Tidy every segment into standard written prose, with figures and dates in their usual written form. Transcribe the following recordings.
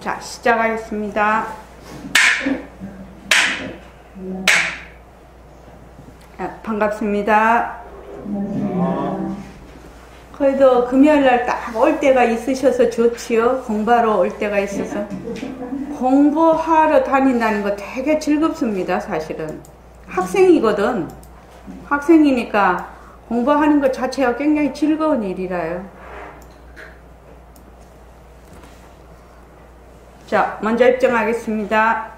자, 시작하겠습니다. 반갑습니다. 그래도 금요일날 딱 올 때가 있으셔서 좋지요. 공부하러 올 때가 있어서. 공부하러 다닌다는 거 되게 즐겁습니다. 사실은 학생이거든. 학생이니까 공부하는 것 자체가 굉장히 즐거운 일이라요. 자, 먼저 입장하겠습니다.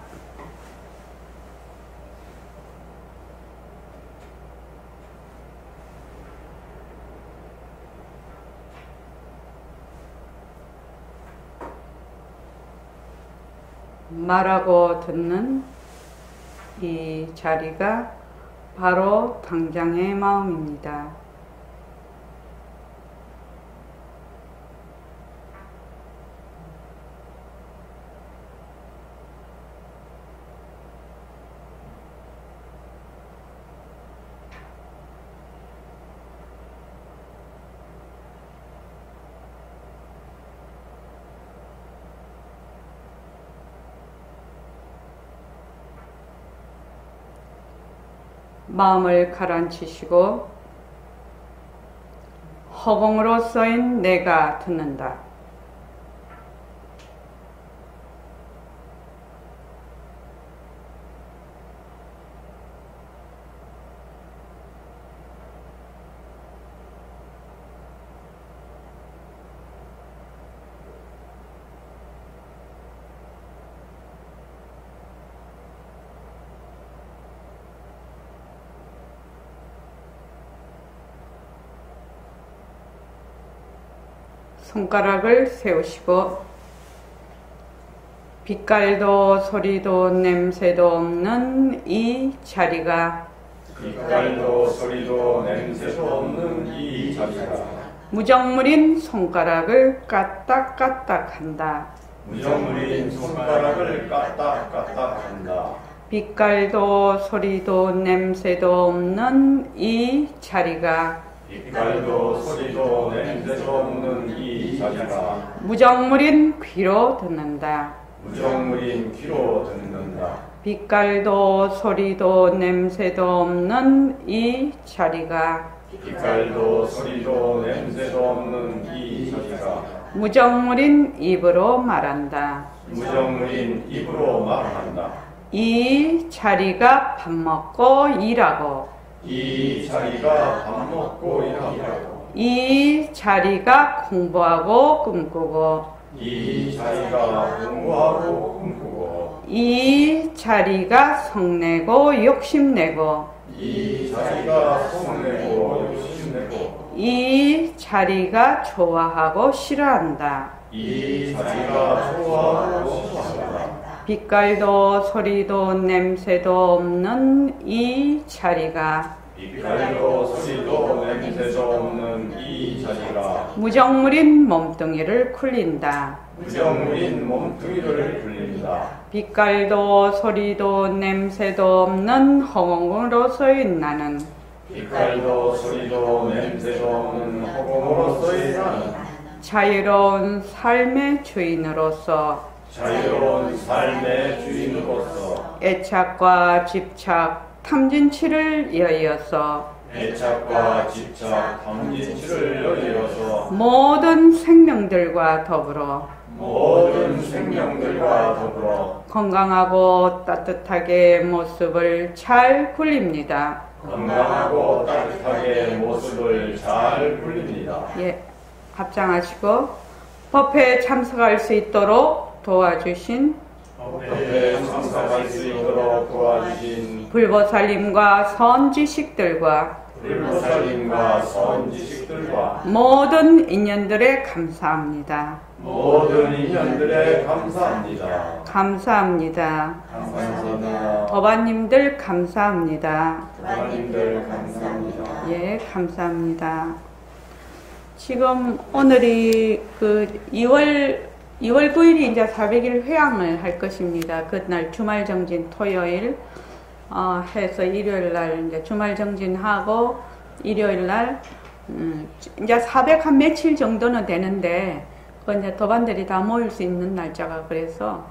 말하고 듣는 이 자리가 바로 당장의 마음입니다. 마음을 가라앉히시고 허공으로 써인 내가 듣는다. 손가락을 세우시고 빛깔도 소리도 냄새도 없는 이 자리가 빛깔도 소리도 냄새도 없는 이 자리가 무정물인 손가락을 까딱까딱한다. 무정물인 손가락을 까딱까딱한다. 빛깔도 소리도 냄새도 없는 이 자리가 빛깔도 소리도 냄새도 없는 이 자리가 무정물인 귀로 듣는다. 무정물인 귀로 듣는다. 빛깔도 소리도 냄새도 없는 이 자리가 빛깔도 소리도 냄새도 없는 이 자리가 무정물인 입으로 말한다. 무정물인 입으로 말한다. 이 자리가 밥 먹고 일하고 이 자리가 밥 먹고 일하고 이 자리가 공부하고 꿈꾸고 이 자리가 공부하고 꿈꾸고 이 자리가 성내고 욕심내고 이 자리가 성내고 욕심내고 이 자리가 좋아하고 싫어한다. 이 자리가 좋아하고 싫어한다. 빛깔도 소리도 냄새도 없는 이 자리가 빛깔도 소리도 냄새도 없는 이 자리가 무정물인 몸뚱이를 굴린다. 무정물인 몸뚱이를 굴린다. 빛깔도 소리도 냄새도 없는 허공으로서의 나는 빛깔도 소리도 냄새도 없는 허공으로서의 나는 자유로운 삶의 주인으로서 자유로운 삶의 주인으로서 애착과 집착, 탐진치를 여의어서 애착과 집착, 탐진치를 여의어서 모든 생명들과 더불어 모든 생명들과 더불어 건강하고 따뜻하게 모습을 잘 굴립니다. 건강하고 따뜻하게 모습을 잘 굴립니다. 예, 합장하시고 법회에 참석할 수 있도록 도와주신 법회에 참석할 수 있도록 도와주신 불보살님과 선지식들과 불보살님과 선지식들과 모든 인연들에 감사합니다. 모든 인연들에 감사합니다. 감사합니다. 감사합니다. 도반님들 감사합니다. 도반님들 감사합니다. 예, 감사합니다. 지금 오늘이 그 2월 9일이 이제 400일 회향을 할 것입니다. 그날 주말 정진 토요일 해서 일요일 날 이제 주말 정진하고 일요일 날 이제 400 한 며칠 정도는 되는데 그 이제 도반들이 다 모일 수 있는 날짜가 그래서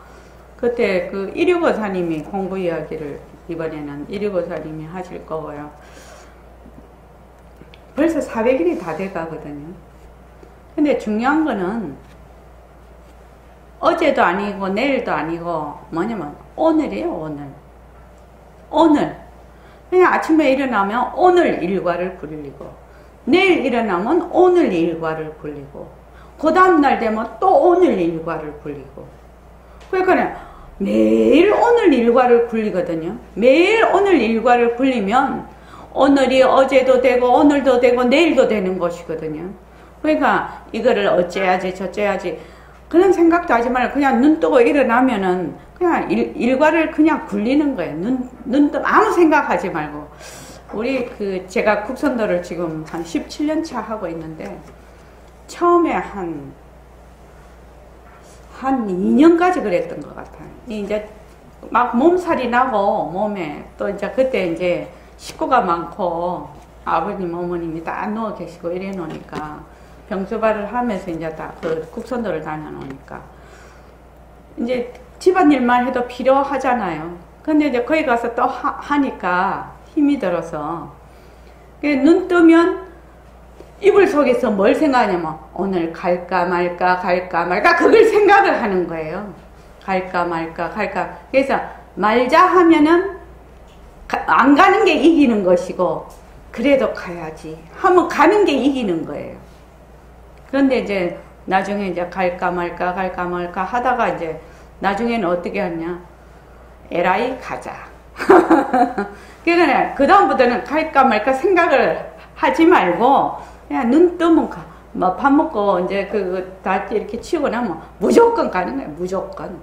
그때 그 이류고사님이 공부 이야기를 이번에는 이류고사님이 하실 거고요. 벌써 400일이 다 돼 가거든요. 근데 중요한 거는 어제도 아니고 내일도 아니고 뭐냐면 오늘이에요. 오늘 그냥 아침에 일어나면 오늘 일과를 굴리고 내일 일어나면 오늘 일과를 굴리고 그 다음날 되면 또 오늘 일과를 굴리고 그러니까 매일 오늘 일과를 굴리거든요. 매일 오늘 일과를 굴리면 오늘이 어제도 되고 오늘도 되고 내일도 되는 것이거든요. 그러니까 이거를 어째야지 저째야지 그런 생각도 하지 말고 그냥 눈 뜨고 일어나면은 그냥 일과를 그냥 굴리는 거예요. 눈 뜨고 아무 생각하지 말고. 우리 제가 국선도를 지금 한 17년 차 하고 있는데 처음에 한 2년까지 그랬던 것 같아요. 이제 막 몸살이 나고 몸에 또 이제 그때 이제 식구가 많고 아버님 어머님이 다 누워 계시고 이래 놓으니까 병수발을 하면서 이제 다 국선도를 다녀 놓으니까 이제 집안일만 해도 필요하잖아요. 근데 이제 거기 가서 또 하니까 힘이 들어서 눈 뜨면 이불 속에서 뭘 생각하냐면 오늘 갈까 말까 그걸 생각을 하는 거예요. 갈까 말까 그래서 말자 하면은 안 가는 게 이기는 것이고 그래도 가야지 하면 가는 게 이기는 거예요. 그런데 이제 나중에 이제 갈까 말까 하다가 이제 나중에는 어떻게 하냐 에라이 가자. 그러니까 그 다음부터는 갈까 말까 생각을 하지 말고 그냥 눈 뜨면 가. 뭐 밥 먹고 이제 다 이렇게 치우고 나면 무조건 가는 거예요. 무조건.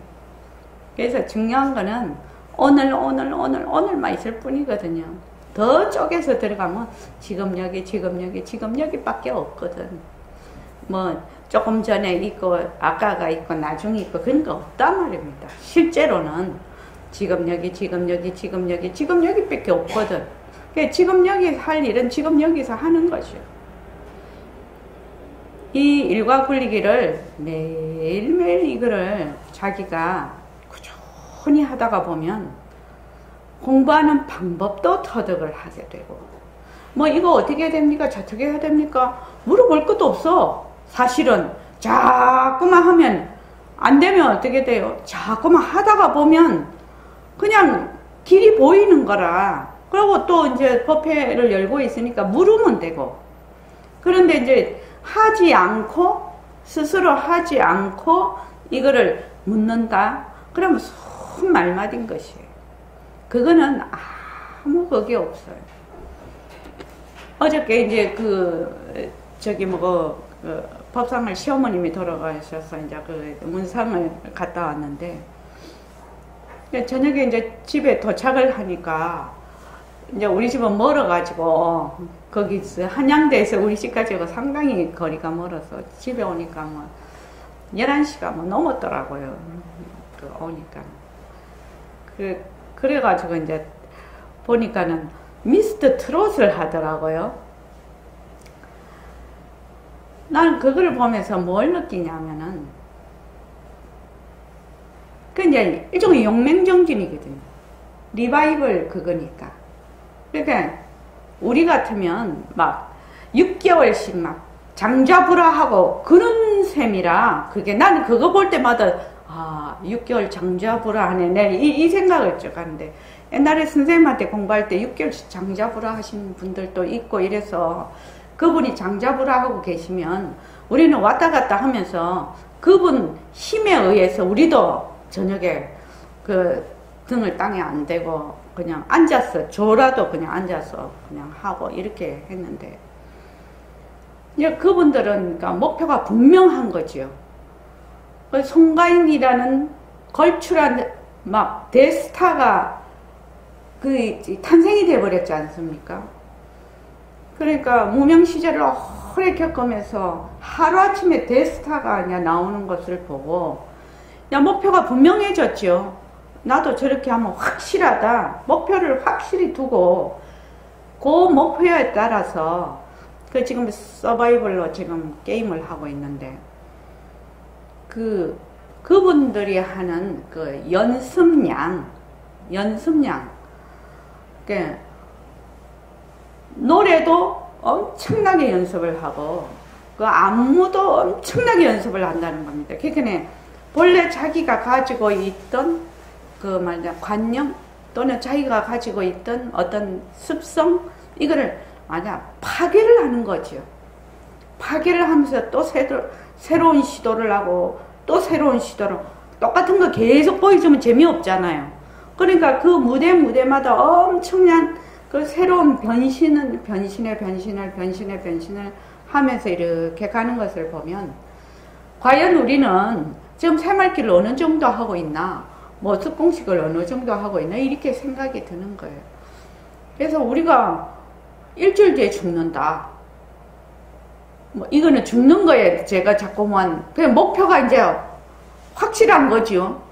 그래서 중요한 거는 오늘만 있을 뿐이거든요. 더 쪼개서 들어가면 지금 여기밖에 없거든. 뭐 조금 전에 있고 아까가 있고 나중에 있고 그런 거 없단 말입니다. 실제로는 지금 여기밖에 없거든. 그러니까 지금 여기 할 일은 지금 여기서 하는 것이요. 이 일과 굴리기를 매일매일 이거를 자기가 꾸준히 하다가 보면 공부하는 방법도 터득을 하게 되고 뭐 이거 어떻게 해야 됩니까? 저떻게 해야 됩니까? 물어볼 것도 없어. 사실은 자꾸만 하면 안 되면 어떻게 돼요? 자꾸만 하다가 보면 그냥 길이 보이는 거라. 그리고 또 이제 법회를 열고 있으니까 물으면 되고. 그런데 이제 스스로 하지 않고 이거를 묻는다? 그러면 손 말맞은 것이에요. 그거는 아무 그게 없어요. 어저께 이제 법상을 시어머님이 돌아가셔서 이제 문상을 갔다 왔는데, 저녁에 이제 집에 도착을 하니까, 이제 우리 집은 멀어가지고, 거기 한양대에서 우리 집까지가 상당히 거리가 멀어서, 집에 오니까 뭐, 11시가 뭐 넘었더라고요. 오니까. 그래가지고 이제, 보니까는 미스터 트롯을 하더라고요. 나는 그거를 보면서 뭘 느끼냐면은, 이제 일종의 용맹정진이거든요. 리바이벌 그거니까. 그러니까, 우리 같으면 막 6개월씩 막 장자불화하고 그런 셈이라, 나는 그거 볼 때마다, 6개월 장자불화 하네. 이 생각을 쭉 하는데, 옛날에 선생님한테 공부할 때 6개월씩 장자불화 하신 분들도 있고 이래서, 그분이 장자불화하고 계시면 우리는 왔다 갔다 하면서 그분 힘에 의해서 우리도 저녁에 등을 땅에 안 대고 그냥 앉았어. 조라도 그냥 앉아서 그냥 하고 이렇게 했는데, 이제 그분들은 그러니까 목표가 분명한 거지요. 송가인이라는 걸출한 막 대스타가 탄생이 돼버렸지 않습니까? 그러니까 무명 시절을 오래 겪으면서 하루아침에 대스타가 그냥 나오는 것을 보고 목표가 분명해졌죠. 나도 저렇게 하면 확실하다. 목표를 확실히 두고 그 목표에 따라서 지금 서바이벌로 지금 게임을 하고 있는데, 그분들이 하는 그 연습량, 그 노래도 엄청나게 연습을 하고, 그 안무도 엄청나게 연습을 한다는 겁니다. 그러니까 본래 자기가 가지고 있던 그 관념 또는 자기가 가지고 있던 어떤 습성, 이거를 파괴를 하는 거죠. 파괴를 하면서 또 새로운 시도를 하고, 또 새로운 시도를, 똑같은 거 계속 보여주면 재미없잖아요. 그러니까 그 무대마다 엄청난 그 새로운 변신을 하면서 이렇게 가는 것을 보면, 과연 우리는 지금 새말길을 어느 정도 하고 있나, 모습공식을 어느 정도 하고 있나, 이렇게 생각이 드는 거예요. 그래서 우리가 일주일 뒤에 죽는다, 이거는 죽는 거에 제가 자꾸만, 그냥 목표가 이제 확실한 거죠.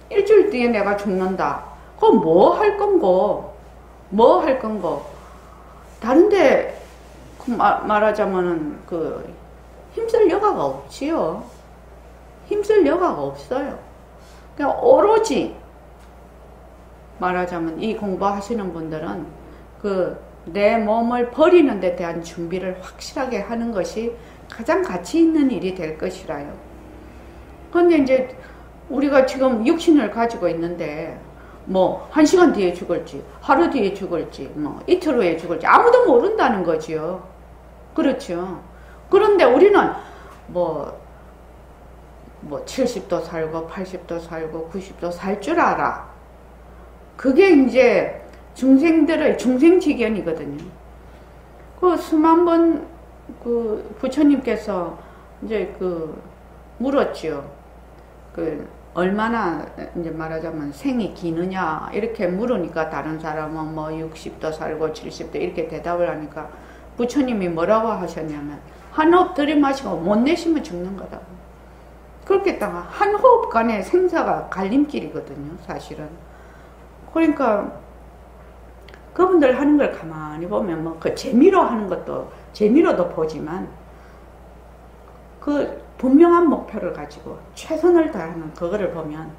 일주일 뒤에 내가 죽는다. 그럼 뭐 할 건고? 다른데, 말하자면은, 힘쓸 여가가 없지요. 힘쓸 여가가 없어요. 그냥 오로지, 말하자면, 이 공부하시는 분들은, 내 몸을 버리는 데 대한 준비를 확실하게 하는 것이 가장 가치 있는 일이 될 것이라요. 그런데 이제 우리가 지금 육신을 가지고 있는데, 1시간 뒤에 죽을지, 하루 뒤에 죽을지, 이틀 후에 죽을지 아무도 모른다는 거지요. 그렇죠. 그런데 우리는 70도 살고 80도 살고 90도 살 줄 알아. 그게 이제 중생들의 중생지견이거든요. 수만 번 부처님께서 이제 물었지요. 얼마나 이제 말하자면 생이 기느냐 이렇게 물으니까 다른 사람은 60도 살고 70도 이렇게 대답을 하니까 부처님이 뭐라고 하셨냐면, 한 호흡 들이마시고 못 내쉬면 죽는 거다. 그렇게 딱 한 호흡 간의 생사가 갈림길이거든요, 사실은. 그러니까 그분들 하는 걸 가만히 보면 그 재미로 하는 것도 재미로도 보지만, 분명한 목표를 가지고 최선을 다하는 그거를 보면,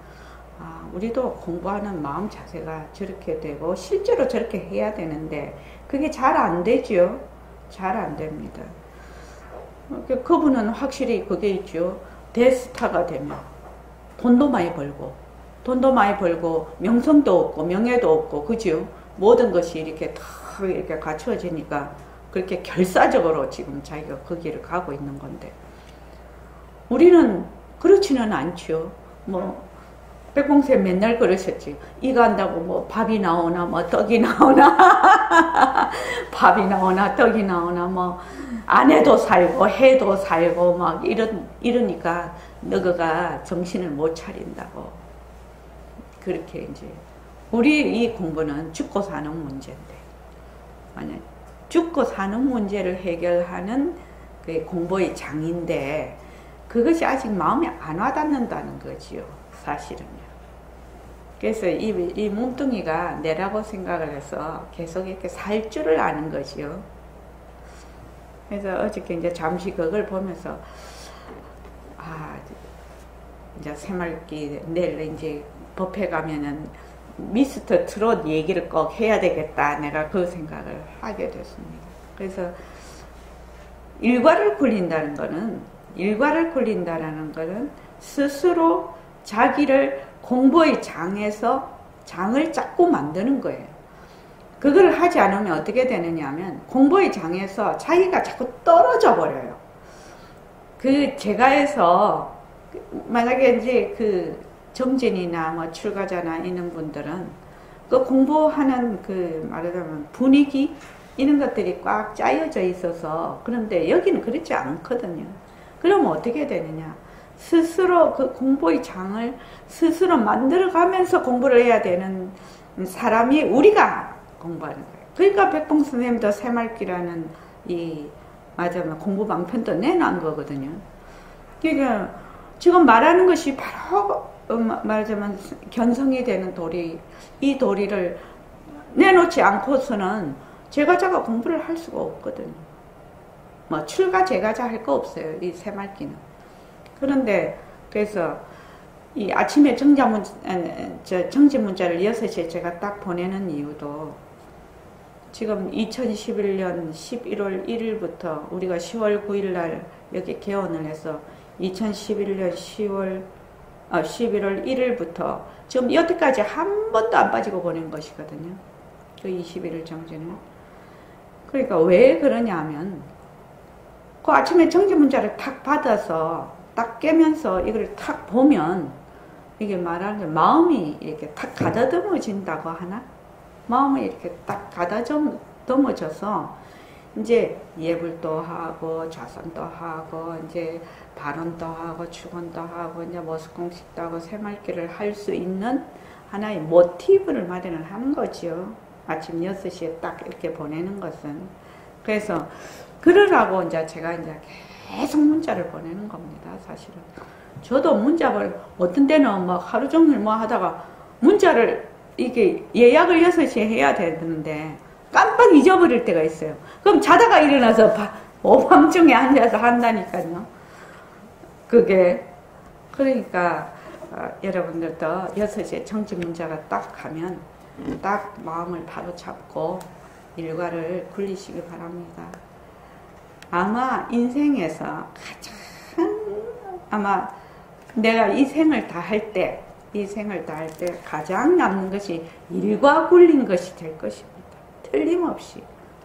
우리도 공부하는 마음 자세가 저렇게 되고 실제로 저렇게 해야 되는데 그게 잘 안 되죠. 잘 안 됩니다. 그분은 확실히 그게 있죠. 대스타가 되면 돈도 많이 벌고 명성도 없고 명예도 없고, 그죠? 모든 것이 이렇게 다 이렇게 갖추어지니까 그렇게 결사적으로 지금 자기가 그 길을 가고 있는 건데, 우리는 그렇지는 않죠. 백봉쌤 맨날 그러셨지. 이거 한다고 밥이 나오나, 떡이 나오나, 밥이 나오나, 떡이 나오나, 아내도 살고, 해도 살고, 이러니까, 너가 정신을 못 차린다고. 그렇게 이제. 우리 이 공부는 죽고 사는 문제인데, 만약 죽고 사는 문제를 해결하는 그 공부의 장인데, 그것이 아직 마음에 안 와닿는다는 거지요, 사실은요. 그래서 이 몸뚱이가 내라고 생각을 해서 계속 이렇게 살 줄을 아는 거지요. 그래서 어저께 이제 잠시 그걸 보면서, 이제 새말기 내일 이제 법회 가면은 미스터 트롯 얘기를 꼭 해야 되겠다. 내가 그 생각을 하게 됐습니다. 그래서 일과를 굴린다는 거는 스스로 자기를 공부의 장을 자꾸 만드는 거예요. 그걸 하지 않으면 어떻게 되느냐 하면 공부의 장에서 자기가 자꾸 떨어져 버려요. 제가에서 만약에 이제 정진이나 출가자나 이런 분들은 공부하는 말하자면 분위기 이런 것들이 꽉 짜여져 있어서, 그런데 여기는 그렇지 않거든요. 그러면 어떻게 되느냐? 스스로 공부의 장을 스스로 만들어가면서 공부를 해야 되는 사람이 우리가 공부하는 거예요. 그러니까 백봉 선생님도 새말기라는 맞아요. 공부 방편도 내놓은 거거든요. 그러니까 지금 말하는 것이 바로 말하자면 견성이 되는 도리, 이 도리를 내놓지 않고서는 제가자가 공부를 할 수가 없거든요. 출가 제가자 할 거 없어요, 이 새말기는. 그런데 그래서 이 아침에 정지 문자를 6시에 제가 딱 보내는 이유도 지금 2011년 11월 1일부터 우리가 10월 9일 날 여기 개원을 해서 2011년 11월 1일부터 지금 여태까지 한 번도 안 빠지고 보낸 것이거든요. 그 21일 정지는. 그러니까 왜 그러냐 하면 그 아침에 정지 문자를 탁 받아서 딱 깨면서 이걸 탁 보면 이게 말하는 마음이 이렇게 탁 가다듬어진다고 하나? 마음이 이렇게 딱 가다듬어져서 이제 예불도 하고 자선도 하고 이제 발언도 하고 축원도 하고 이제 모습공식도 하고 새말기를 할 수 있는 하나의 모티브를 마련을 하는 거지요. 아침 6시에 딱 이렇게 보내는 것은. 그래서 그러라고 이제 제가 이제 계속 문자를 보내는 겁니다. 사실은. 저도 문자를 어떤 때는 막 하루 종일 뭐 하다가 문자를 이게 예약을 6시에 해야 되는데 깜빡 잊어버릴 때가 있어요. 그럼 자다가 일어나서 오밤중에 앉아서 한다니까요. 그게 그러니까 여러분들도 6시에 정지 문자가 딱 가면 딱 마음을 바로 잡고 일과를 굴리시기 바랍니다. 아마 인생에서 가장 아마 내가 이 생을 다 할 때 가장 남는 것이 일과 굴린 것이 될 것입니다.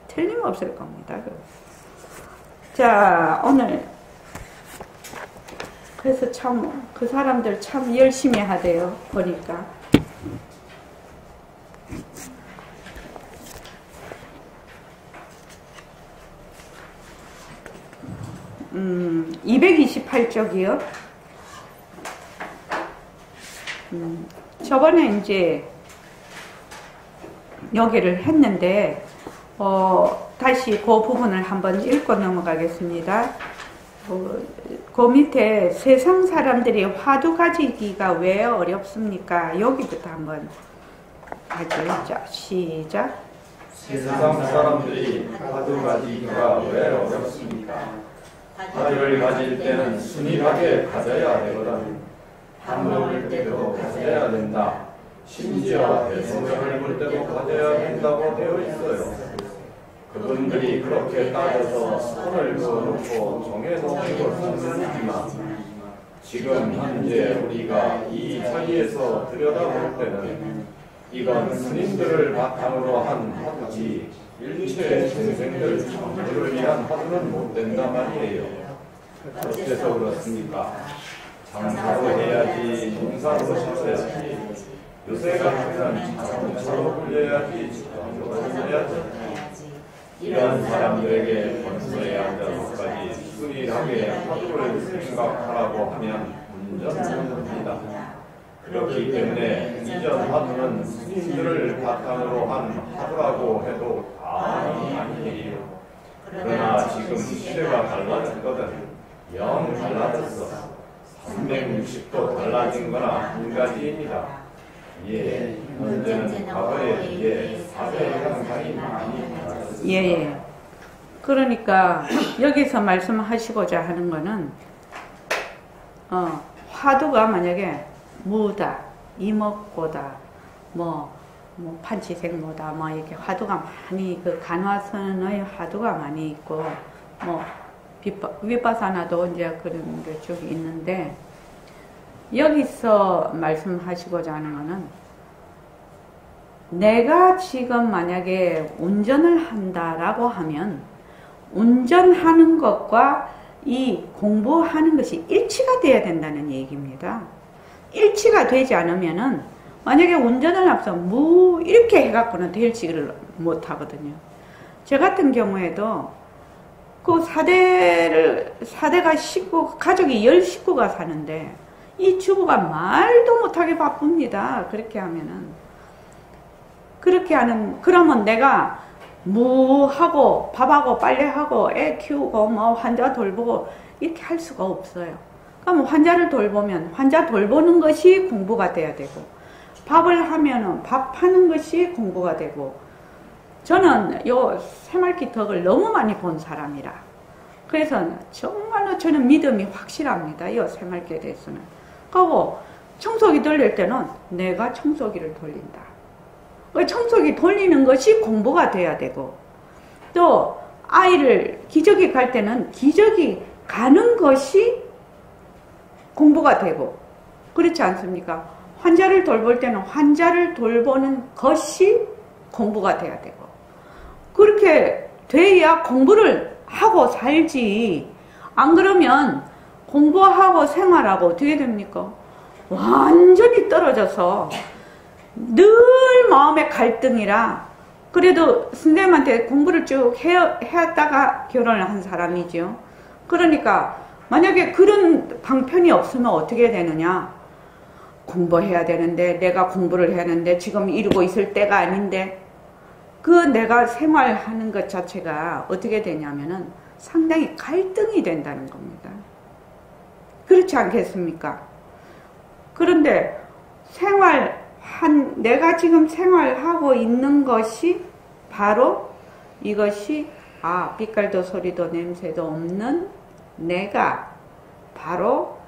틀림없을 겁니다. 자, 오늘 그래서 참 그 사람들 참 열심히 하대요. 보니까 228쪽이요. 저번에 이제 여기를 했는데 다시 그 부분을 한번 읽고 넘어가겠습니다. 그 밑에 세상 사람들이 화두 가지기가 왜 어렵습니까? 여기부터 한번 하죠. 자, 시작. 세상 사람들이 화두 가지기가 왜 어렵습니까? 화두를 가질 때는 순일하게 가져야 되거든. 밥 먹을 때도 가져야 된다. 심지어 대성령을 볼 때도 가져야 된다고 되어 있어요. 그분들이 그렇게 따져서 선을 그어놓고 정해놓은 것은 아니지만 지금 현재 우리가 이 자리에서 들여다볼 때는 이건 스님들을 바탕으로 한 화두지 일체 중생들 전부를 위한 화두는 못 된다 말이에요. 어째서 그렇습니까? 장사로 해야지, 농사로 씻어야지, 요새 같으면 자동차로 굴려야지, 자동차로 굴려야지. 이런 사람들에게 건설에 앉아서까지 순일하게 화두를 생각하라고 하면 문제입니다. 그렇기 때문에 이전 화두는 스님들을 바탕으로 한 화두라고 해도 과언이 아니에요. 그러나 지금 시대가 달라졌거든. 영 달라졌어. 360도 달라진 거나 한 가지입니다. 현재는 과거에 비해 4배 향상이 많이 달라졌습니다. 예. 그러니까 여기서 말씀하시고자 하는 거는 화두가 만약에 무다, 이먹고다, 뭐 판치생모다, 뭐 이렇게 화두가 많이 그 간화선의 화두가 많이 있고 뭐 위파사나도 이제 그런 게 쭉 있는데 여기서 말씀하시고자 하는 거는 내가 지금 만약에 운전을 한다라고 하면 운전하는 것과 이 공부하는 것이 일치가 돼야 된다는 얘기입니다. 일치가 되지 않으면은 만약에 운전을 앞서 이렇게 해갖고는 될지를 못하거든요. 저 같은 경우에도 그 사대가 가족이 10식구가 사는데 이 주부가 말도 못하게 바쁩니다. 그렇게 하면은. 그러면 내가 하고, 밥하고, 빨래하고, 애 키우고, 뭐, 환자 돌보고, 이렇게 할 수가 없어요. 그럼 환자를 돌보면, 환자 돌보는 것이 공부가 돼야 되고, 밥을 하면은 밥 하는 것이 공부가 되고, 저는 요 새말기 덕을 너무 많이 본 사람이라, 그래서 정말로 저는 믿음이 확실합니다. 이 생활기에 대해서는. 그리고 청소기 돌릴 때는 내가 청소기를 돌린다. 청소기 돌리는 것이 공부가 돼야 되고, 또 아이를 기저귀 갈 때는 기저귀 가는 것이 공부가 되고, 그렇지 않습니까? 환자를 돌볼 때는 환자를 돌보는 것이 공부가 돼야 되고, 그렇게 돼야 공부를 하고 살지. 안 그러면 공부하고 생활하고 어떻게 됩니까? 완전히 떨어져서 늘 마음의 갈등이라. 그래도 선생님한테 공부를 쭉 해왔다가 결혼을 한 사람이죠. 그러니까 만약에 그런 방편이 없으면 어떻게 되느냐? 공부해야 되는데, 내가 공부를 해야 하는데 지금 이러고 있을 때가 아닌데, 그 내가 생활하는 것 자체가 어떻게 되냐면은 상당히 갈등이 된다는 겁니다. 그렇지 않겠습니까? 그런데 내가 지금 생활하고 있는 것이 바로 이것이, 빛깔도 소리도 냄새도 없는 내가 바로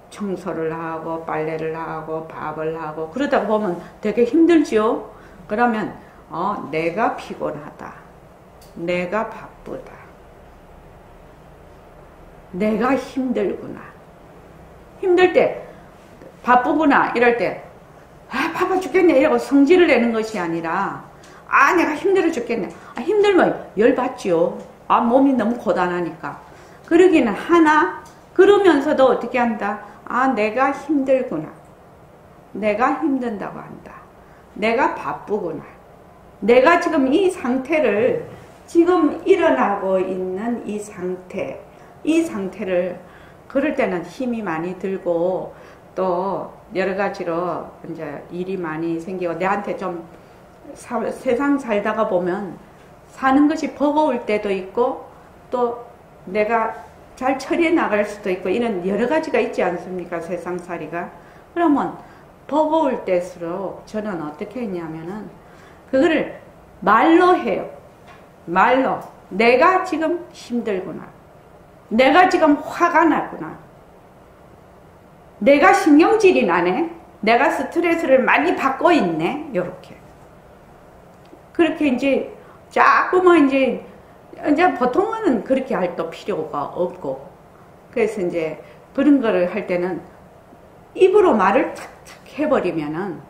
청소를 하고 빨래를 하고 밥을 하고 그러다 보면 되게 힘들죠. 그러면 내가 피곤하다, 내가 바쁘다, 내가 힘들구나. 힘들 때, 바쁘구나 이럴 때 바빠 죽겠네 이러고 성질을 내는 것이 아니라, 내가 힘들어 죽겠네. 힘들면 열받지요. 몸이 너무 고단하니까. 그러기는 하나, 그러면서도 어떻게 한다? 내가 힘들구나, 내가 힘든다고 한다, 내가 바쁘구나, 내가 지금 이 상태를, 지금 일어나고 있는 이 상태를, 그럴 때는 힘이 많이 들고 또 여러 가지로 이제 일이 많이 생기고, 내한테 좀 세상 살다가 보면 사는 것이 버거울 때도 있고, 또 내가 잘 처리해 나갈 수도 있고, 이런 여러 가지가 있지 않습니까? 세상살이가. 그러면 버거울 때일수록 저는 어떻게 했냐면은 그거를 말로 해요. 말로. 내가 지금 힘들구나, 내가 지금 화가 나구나, 내가 신경질이 나네, 내가 스트레스를 많이 받고 있네, 요렇게. 그렇게 이제 자꾸만 이제 보통은 그렇게 할 또 필요가 없고, 그래서 이제 그런 거를 할 때는 입으로 말을 탁탁 해버리면은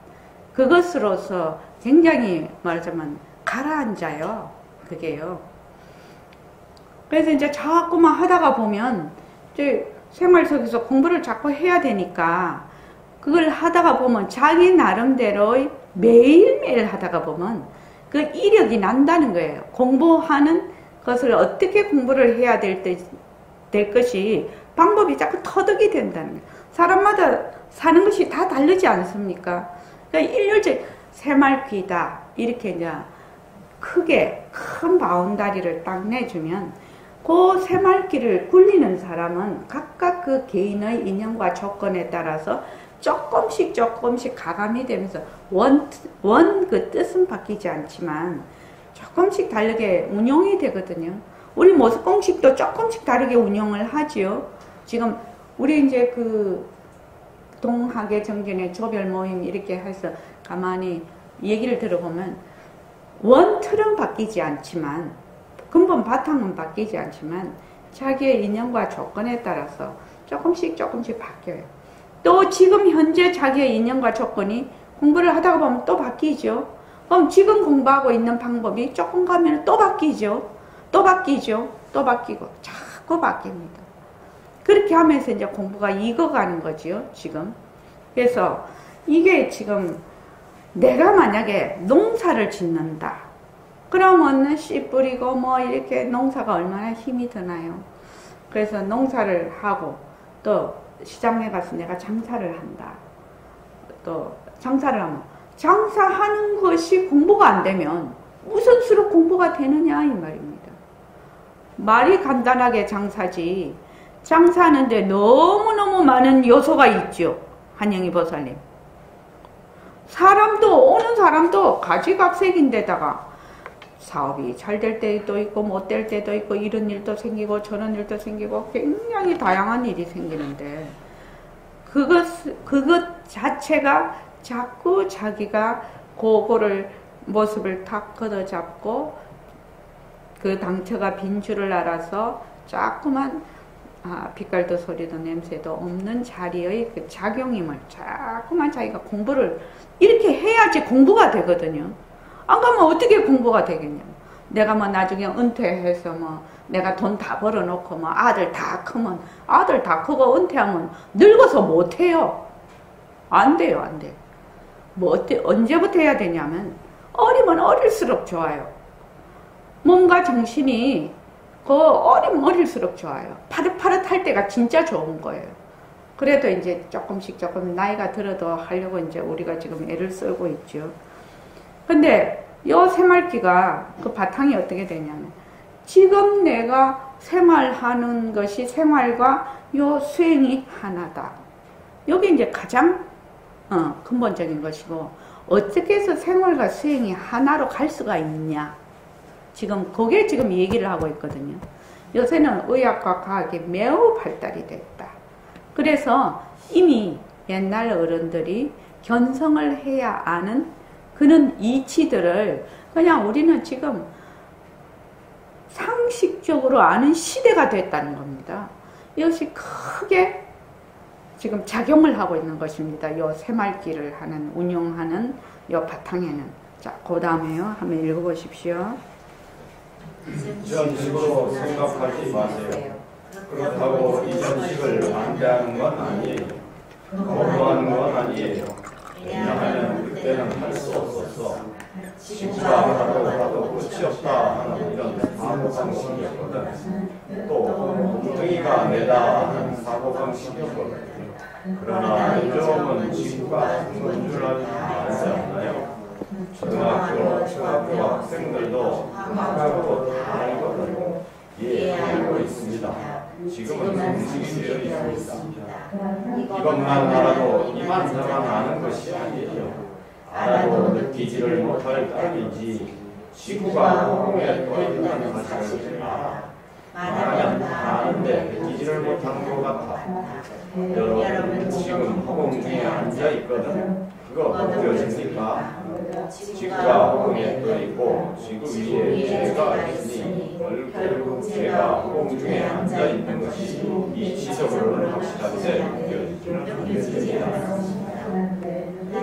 그것으로서 굉장히 말하자면 가라앉아요. 그게요. 그래서 이제 자꾸만 하다가 보면 이제 생활 속에서 공부를 자꾸 해야 되니까, 그걸 하다가 보면 자기 나름대로의 매일매일 하다가 보면 그 이력이 난다는 거예요. 공부하는 것을 어떻게 공부를 해야 될 것이 방법이 자꾸 터득이 된다는 거예요. 사람마다 사는 것이 다 다르지 않습니까? 그러니까 일률적 새말귀다 이렇게 이제 크게 큰 바운다리를 딱 내주면, 그 새말귀를 굴리는 사람은 각각 그 개인의 인연과 조건에 따라서 조금씩 가감이 되면서 그 뜻은 바뀌지 않지만 조금씩 다르게 운용이 되거든요. 우리 모습공식도 조금씩 다르게 운용을 하지요. 지금 우리 이제 그 동학의 정전의 조별 모임 이렇게 해서 가만히 얘기를 들어보면 원틀은 바뀌지 않지만, 근본 바탕은 바뀌지 않지만 자기의 인연과 조건에 따라서 조금씩 바뀌어요. 또 지금 현재 자기의 인연과 조건이 공부를 하다가 보면 또 바뀌죠. 그럼 지금 공부하고 있는 방법이 조금 가면 또 바뀌죠. 또 바뀌고 자꾸 바뀝니다. 그렇게 하면서 이제 공부가 익어가는 거지요, 지금. 그래서 이게 지금 내가 만약에 농사를 짓는다. 그러면 씨 뿌리고 뭐 이렇게 농사가 얼마나 힘이 드나요? 그래서 농사를 하고 또 시장에 가서 내가 장사를 한다. 또 장사를 하면 장사하는 것이 공부가 안 되면 무슨 수로 공부가 되느냐 이 말입니다. 말이 간단하게 장사지, 장사하는데 너무너무 많은 요소가 있죠. 한영희 보살님. 오는 사람도 가지각색인데다가 사업이 잘 될 때도 있고 못 될 때도 있고 이런 일도 생기고 저런 일도 생기고 굉장히 다양한 일이 생기는데 그것 자체가 자꾸 자기가 그거를 모습을 탁 걷어잡고 그 당처가 빈 줄을 알아서 자꾸만 빛깔도 소리도 냄새도 없는 자리의 그 작용임을 자꾸만 자기가 공부를 이렇게 해야지 공부가 되거든요. 안 가면 어떻게 공부가 되겠냐. 내가 뭐 나중에 은퇴해서 뭐 내가 돈 다 벌어놓고 뭐 아들 다 크면 아들 다 크고 은퇴하면 늙어서 못해요. 안 돼요, 안 돼요. 뭐 언제부터 해야 되냐면 어리면 어릴수록 좋아요. 몸과 정신이 어리면 어릴수록 좋아요. 파릇파릇할 때가 진짜 좋은 거예요. 그래도 이제 조금 나이가 들어도 하려고 이제 우리가 지금 애를 쓰고 있죠. 근데 요 새말기가 그 바탕이 어떻게 되냐면 지금 내가 생활하는 것이 생활과 요 수행이 하나다. 여기 이제 가장 근본적인 것이고 어떻게 해서 생활과 수행이 하나로 갈 수가 있냐. 지금 그게 지금 얘기를 하고 있거든요. 요새는 의학과 과학이 매우 발달이 됐다. 그래서 이미 옛날 어른들이 견성을 해야 아는 그런 이치들을 그냥 우리는 지금 상식적으로 아는 시대가 됐다는 겁니다. 이것이 크게 지금 작용을 하고 있는 것입니다. 요 새말기를 운용하는 요 바탕에는. 자, 그 다음에요. 한번 읽어보십시오. 이전식으로 생각하지 마세요. 그렇다고 이전식을 반대하는 건 아니에요. 거부하는 건 아니에요. 왜냐하면 그때는 할 수 없었어. 지구가 하도 끝이 없다 하는 이런 사고방식이었거든. 또 엉덩이가 내다 하는 사고방식이었거든. 그러나 요즘은 지구가 둥근 줄 알지 않나요? 초등학교 학생들도 생각하고 다 알거든요. 알고 있습니다. 지금은 공식이 되어 있습니다. 이것만 알아도 이만저만 아는 것이 아니에요. 알아도 느끼지를 못할 따름이지 지구가 허공에 떠 있다는 사실을 알아. 말하면 다 아는데 느끼지를 못하는 것 같아. 여러분 지금 허공 중에 앉아 있거든. 그거 느껴집니까? 지구가 허공에 떠 있고 지구 위에 제가 있으니 결국 제가 허공 중에 앉아 있는 것이 이치적으로는 확실한데 느껴지지는 않습니다.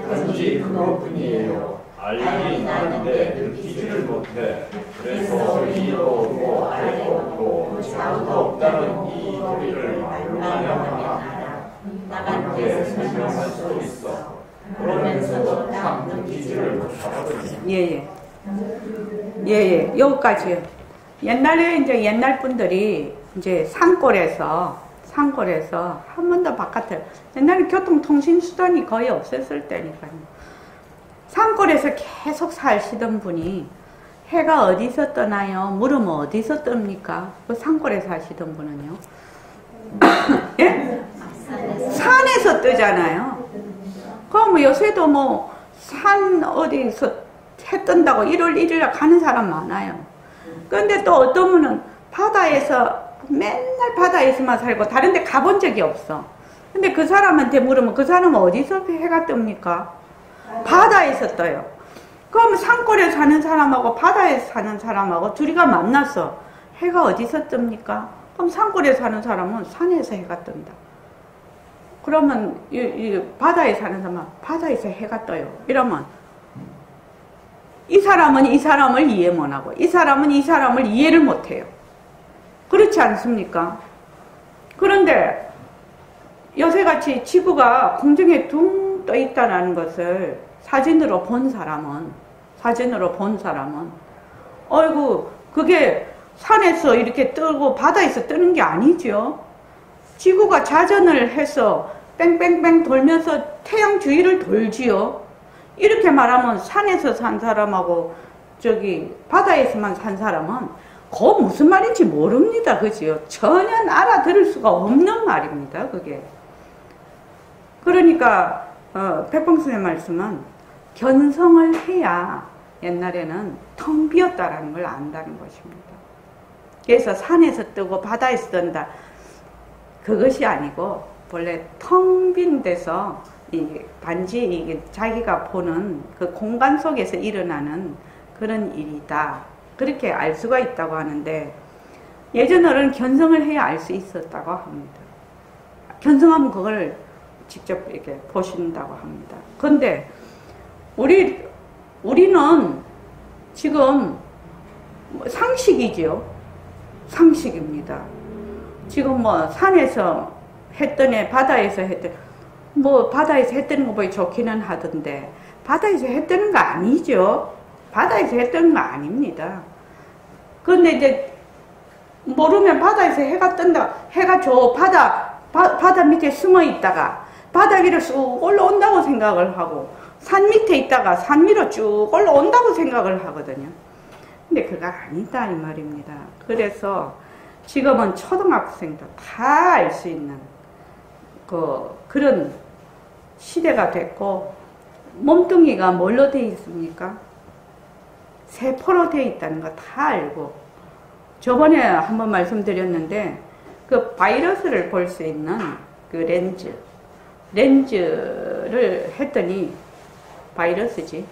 단지 그것뿐이에요. 알긴 아는데 느끼지를 못해. 그래서 이도 없고 아래도 없고 좌우도 없다는 이 도리를 말로만 하나 남한테 설명할 수 있어. 그러면서도 딱 느끼지를 못하거든요. 예. 여기까지요. 옛날에 이제 옛날 분들이 이제 산골에서 한 번도 바깥에 옛날에 교통통신수단이 거의 없었을 때니까요. 산골에서 계속 사시던 분이 해가 어디서 떠나요? 물으면 어디서 뜹니까? 그 산골에 사시던 분은요. 예? 산에서 뜨잖아요. 그럼 요새도 뭐 산 어디서 해 뜬다고 1월 1일에 가는 사람 많아요. 그런데 또 어떤 분은 바다에서 맨날 바다에서만 살고 다른 데 가본 적이 없어. 근데 그 사람한테 물으면 그 사람은 어디서 해가 뜹니까? 바다에서 떠요. 그럼 산골에 사는 사람하고 바다에서 사는 사람하고 둘이가 만났어. 해가 어디서 뜹니까? 그럼 산골에 사는 사람은 산에서 해가 뜬다. 그러면 이 바다에 사는 사람은 바다에서 해가 떠요. 이러면 이 사람은 이 사람을 이해 못하고 이 사람은 이 사람을 이해를 못해요. 그렇지 않습니까? 그런데 요새같이 지구가 공중에 둥 떠 있다는 것을 사진으로 본 사람은 어이구 그게 산에서 이렇게 뜨고 바다에서 뜨는 게 아니죠. 지구가 자전을 해서 뺑뺑뺑 돌면서 태양 주위를 돌지요. 이렇게 말하면 산에서 산 사람하고 저기 바다에서만 산 사람은 그 무슨 말인지 모릅니다. 그죠? 전혀 알아들을 수가 없는 말입니다. 그게. 그러니까 백봉스의 말씀은 견성을 해야 옛날에는 텅 비었다라는 걸 안다는 것입니다. 그래서 산에서 뜨고 바다에서 뜬다. 그것이 아니고 원래 텅 빈 데서 단지 이게 자기가 보는 그 공간 속에서 일어나는 그런 일이다. 그렇게 알 수가 있다고 하는데 예전 어른 견성을 해야 알 수 있었다고 합니다. 견성하면 그걸 직접 이렇게 보신다고 합니다. 그런데 우리는 지금 상식이죠. 상식입니다. 지금 뭐 산에서 했더니 바다에서 했더니 뭐 바다에서 해 뜨는 거 보기 좋기는 하던데 바다에서 해 뜨는 거 아니죠. 바다에서 해 뜨는 거 아닙니다. 그런데 이제 모르면 바다에서 해가 뜬다. 해가 저 바다 밑에 숨어 있다가 바다 위로 쑥 올라온다고 생각을 하고 산 밑에 있다가 산 위로 쭉 올라온다고 생각을 하거든요. 근데 그거 아니다 이 말입니다. 그래서 지금은 초등학생도 다 알 수 있는 그런 시대가 됐고 몸뚱이가 뭘로 되어 있습니까? 세포로 되어 있다는 거 다 알고 저번에 한번 말씀드렸는데 그 바이러스를 볼 수 있는 그 렌즈를 했더니 바이러스지.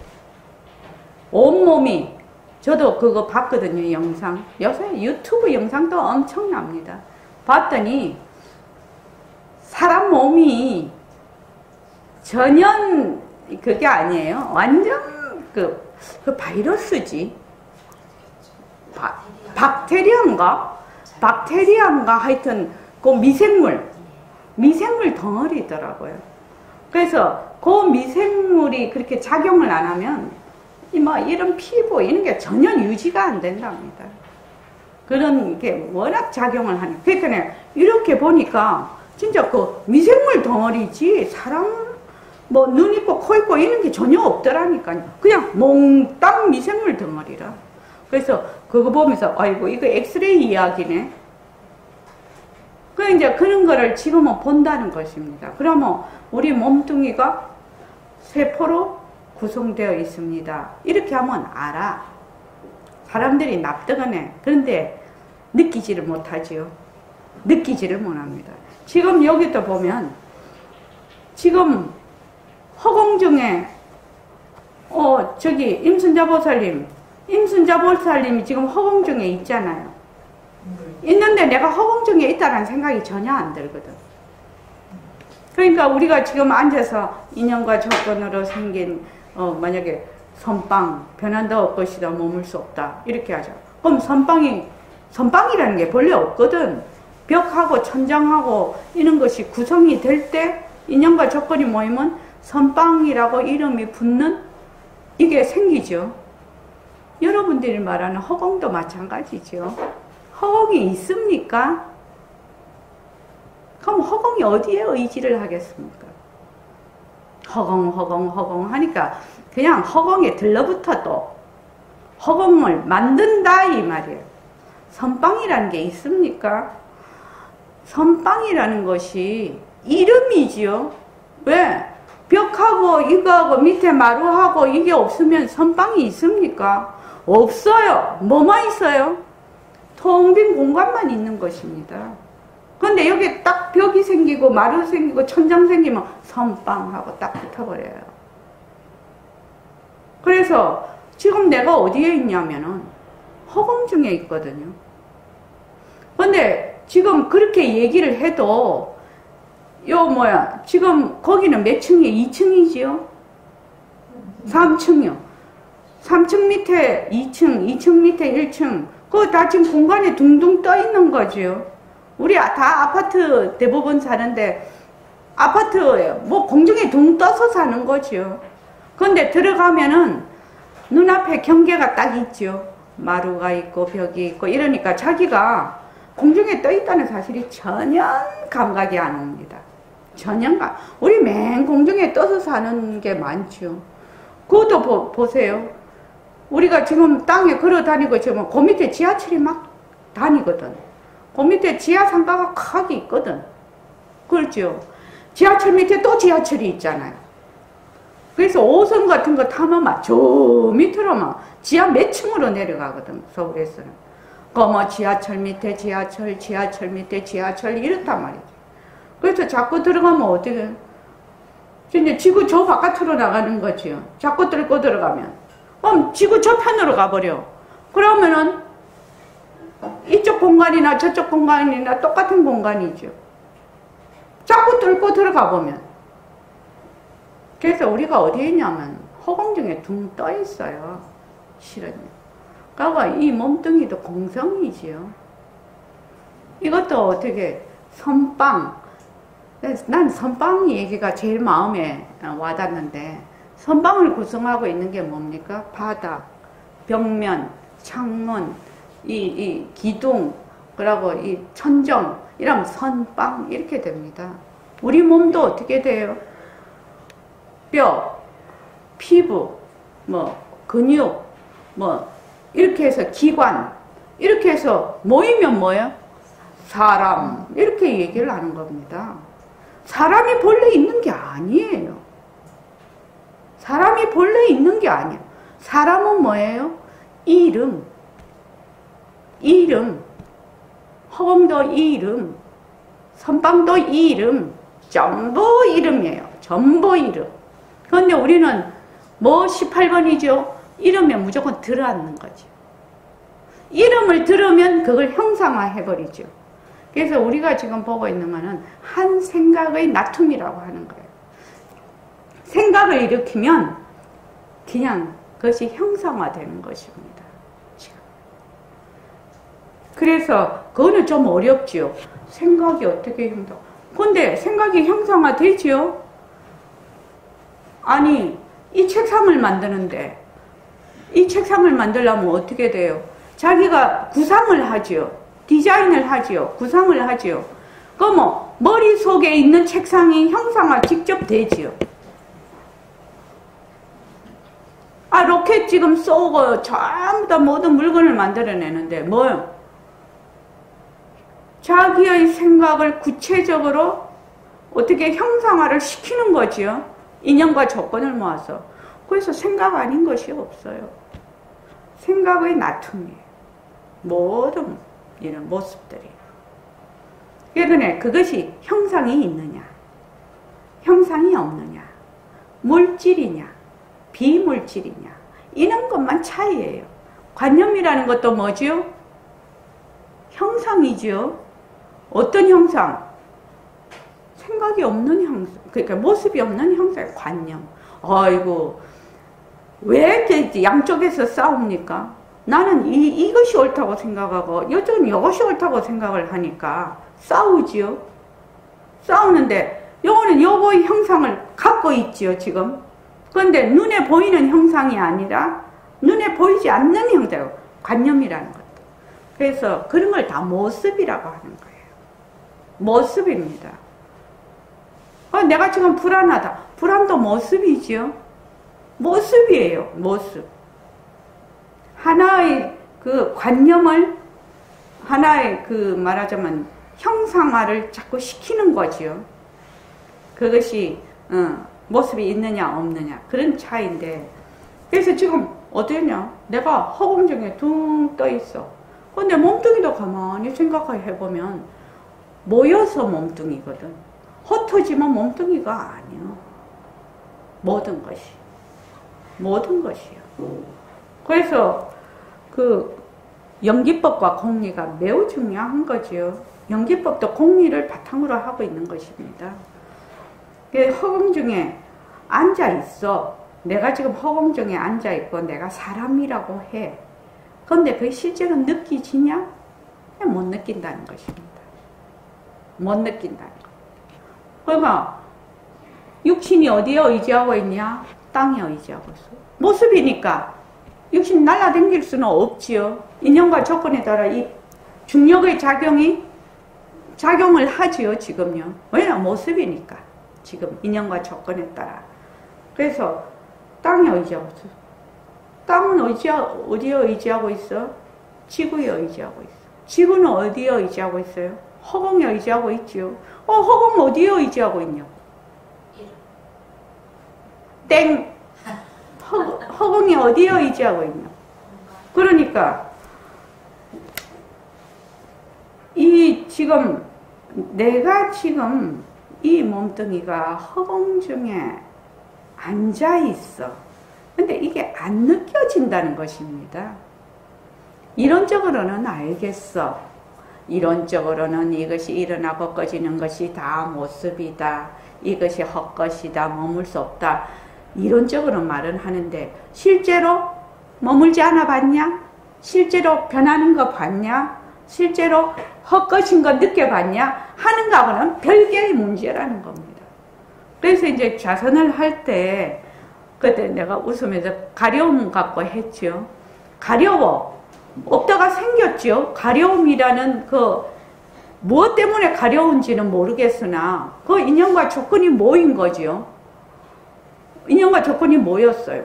온몸이 저도 그거 봤거든요. 영상. 요새 유튜브 영상도 엄청납니다. 봤더니 사람 몸이 전혀 그게 아니에요. 완전 그 바이러스지. 박테리아인가 하여튼 그 미생물 덩어리더라고요. 그래서 그 미생물이 그렇게 작용을 안 하면 이런 피부 이런 게 전혀 유지가 안 된답니다. 그런 게 워낙 작용을 하는. 그러니까 이렇게 보니까 진짜 그 미생물 덩어리지 사람 뭐 눈 있고 코 있고 이런 게 전혀 없더라니까요. 그냥 몽땅 미생물 덩어리라. 그래서 그거 보면서 아이고 이거 엑스레이 이야기네. 그 이제 그런 거를 지금은 본다는 것입니다. 그러면 우리 몸뚱이가 세포로 구성되어 있습니다. 이렇게 하면 알아. 사람들이 납득은 해. 그런데 느끼지를 못하지요. 느끼지를 못합니다. 지금 여기도 보면 지금 허공 중에 저기 임순자 보살님이 지금 허공 중에 있잖아요. 있는데 내가 허공 중에 있다는 생각이 전혀 안 들거든. 그러니까 우리가 지금 앉아서 인연과 조건으로 생긴 만약에 선빵 변한다 없것이다 머물 수 없다 이렇게 하자. 그럼 선빵이라는 게 본래 없거든. 벽하고 천장하고 이런 것이 구성이 될 때 인연과 조건이 모이면 선빵이라고 이름이 붙는 이게 생기죠. 여러분들이 말하는 허공도 마찬가지죠. 허공이 있습니까? 그럼 허공이 어디에 의지를 하겠습니까? 허공 하니까 그냥 허공에 들러붙어도 허공을 만든다 이 말이에요. 선빵이라는 게 있습니까? 선빵이라는 것이 이름이지요. 왜? 벽하고 이거하고 밑에 마루하고 이게 없으면 선빵이 있습니까? 없어요. 뭐만 있어요? 텅 빈 공간만 있는 것입니다. 그런데 여기 딱 벽이 생기고 마루 생기고 천장 생기면 선빵하고 딱 붙어버려요. 그래서 지금 내가 어디에 있냐면은 허공 중에 있거든요. 그런데 지금 그렇게 얘기를 해도 지금 거기는 몇 층이에요? 2층이지요? 3층이요. 3층 밑에 2층, 2층 밑에 1층. 그거 다 지금 공간에 둥둥 떠 있는 거지요. 우리 다 아파트 대부분 사는데 아파트에 뭐 공중에 둥 떠서 사는 거지요. 그런데 들어가면은 눈앞에 경계가 딱 있죠. 마루가 있고 벽이 있고 이러니까 자기가 공중에 떠 있다는 사실이 전혀 감각이 안 옵니다. 전혀 우리 맨 공중에 떠서 사는 게 많죠. 그것도 보세요. 우리가 지금 땅에 걸어 다니고 지금 그 밑에 지하철이 막 다니거든. 그 밑에 지하 상가가 크게 있거든. 그렇죠. 지하철 밑에 또 지하철이 있잖아요. 그래서 5선 같은 거 타면 막 저 밑으로 막 지하 몇 층으로 내려가거든, 서울에서는. 그 뭐 지하철 밑에 지하철, 지하철 밑에 지하철 이렇단 말이지. 그래서 자꾸 들어가면 어떻게, 진짜 지구 저 바깥으로 나가는 거지요. 자꾸 뚫고 들어가면. 그럼 지구 저편으로 가버려. 그러면은 이쪽 공간이나 저쪽 공간이나 똑같은 공간이죠. 자꾸 뚫고 들어가 보면. 그래서 우리가 어디에 있냐면 허공 중에 둥 떠 있어요. 실은요. 그러니까 이 몸뚱이도 공성이지요. 이것도 어떻게 선빵. 난 선빵 얘기가 제일 마음에 와닿는데, 선빵을 구성하고 있는 게 뭡니까? 바닥, 벽면, 창문, 이 기둥, 그리고 이 천정, 이러면 선빵 이렇게 됩니다. 우리 몸도 어떻게 돼요? 뼈, 피부, 뭐 근육, 뭐 이렇게 해서 기관, 이렇게 해서 모이면 뭐예요? 사람, 이렇게 얘기를 하는 겁니다. 사람이 본래 있는 게 아니에요. 사람이 본래 있는 게 아니에요. 사람은 뭐예요? 이름, 이름, 허공도 이름, 선방도 이름, 전부 이름이에요. 전부 이름. 그런데 우리는 뭐 18번이죠? 이름에 무조건 들어앉는 거죠. 이름을 들으면 그걸 형상화해버리죠. 그래서 우리가 지금 보고 있는 거는 한 생각의 나툼이라고 하는 거예요. 생각을 일으키면 그냥 그것이 형상화되는 것입니다. 그래서 그거는 좀 어렵지요. 생각이 어떻게 형상? 근데 생각이 형상화되지요? 아니, 이 책상을 만드는데 이 책상을 만들려면 어떻게 돼요? 자기가 구상을 하지요. 디자인을 하지요. 구상을 하지요. 그럼 머릿속에 있는 책상이 형상화 직접 되지요. 아, 로켓 지금 쏘고 전부 다 모든 물건을 만들어내는데 뭐요? 자기의 생각을 구체적으로 어떻게 형상화를 시키는 거지요. 인연과 조건을 모아서. 그래서 생각 아닌 것이 없어요. 생각의 나툼이에요. 모든 이런 모습들이. 그러니 그것이 형상이 있느냐, 형상이 없느냐, 물질이냐, 비물질이냐, 이런 것만 차이예요. 관념이라는 것도 뭐지요? 형상이지요. 어떤 형상? 생각이 없는 형상, 그러니까 모습이 없는 형상의 관념. 아이고, 왜 이렇게 양쪽에서 싸웁니까? 나는 이것이 옳다고 생각하고 이쪽은 이것이 옳다고 생각을 하니까 싸우지요. 싸우는데 요거는 요거의 형상을 갖고 있지요, 지금. 그런데 눈에 보이는 형상이 아니라 눈에 보이지 않는 형상, 관념이라는 것도. 그래서 그런 걸 다 모습이라고 하는 거예요. 모습입니다. 내가 지금 불안하다. 불안도 모습이지요. 모습이에요. 모습. 하나의 그 관념을, 하나의 그 말하자면 형상화를 자꾸 시키는 거지요. 그것이 모습이 있느냐 없느냐 그런 차이인데, 그래서 지금 어떠냐? 내가 허공 중에 둥 떠 있어. 근데 몸뚱이도 가만히 생각해보면 모여서 몸뚱이거든. 흩어지면 몸뚱이가 아니야. 모든 것이. 모든 것이요. 그래서 그 연기법과 공리가 매우 중요한 거지요. 연기법도 공리를 바탕으로 하고 있는 것입니다. 허공 중에 앉아 있어. 내가 지금 허공 중에 앉아 있고 내가 사람이라고 해. 그런데 그게 실제로 느끼지냐? 못 느낀다는 것입니다. 못 느낀다는 것. 그러니까 육신이 어디에 의지하고 있냐? 땅에 의지하고 있어. 모습이니까 육신이 날아다닐 수는 없지요. 인연과 조건에 따라 이 중력의 작용을 하지요, 지금요. 왜냐면 모습이니까. 지금 인연과 조건에 따라. 그래서 땅에 의지하고 있어. 땅은 어디에 의지하고 있어? 지구에 의지하고 있어. 지구는 어디에 의지하고 있어요? 허공에 의지하고 있지요. 허공 어디에 의지하고 있냐고. 땡! 어디에 의지하고 있냐. 그러니까 내가 지금 이 몸뚱이가 허공중에 앉아 있어. 근데 이게 안 느껴진다는 것입니다. 이론적으로는 알겠어. 이론적으로는 이것이 일어나고 꺼지는 것이 다 모습이다. 이것이 헛것이다. 머물 수 없다. 이론적으로 말은 하는데 실제로 머물지 않아 봤냐? 실제로 변하는 거 봤냐? 실제로 헛것인 거 느껴봤냐? 하는 거하고는 별개의 문제라는 겁니다. 그래서 이제 좌선을 할 때 그때 내가 웃으면서 가려움 갖고 했죠. 가려워. 없다가 생겼죠. 가려움이라는 무엇 때문에 가려운지는 모르겠으나 그 인연과 조건이 모인 거죠. 인연과 조건이 모였어요.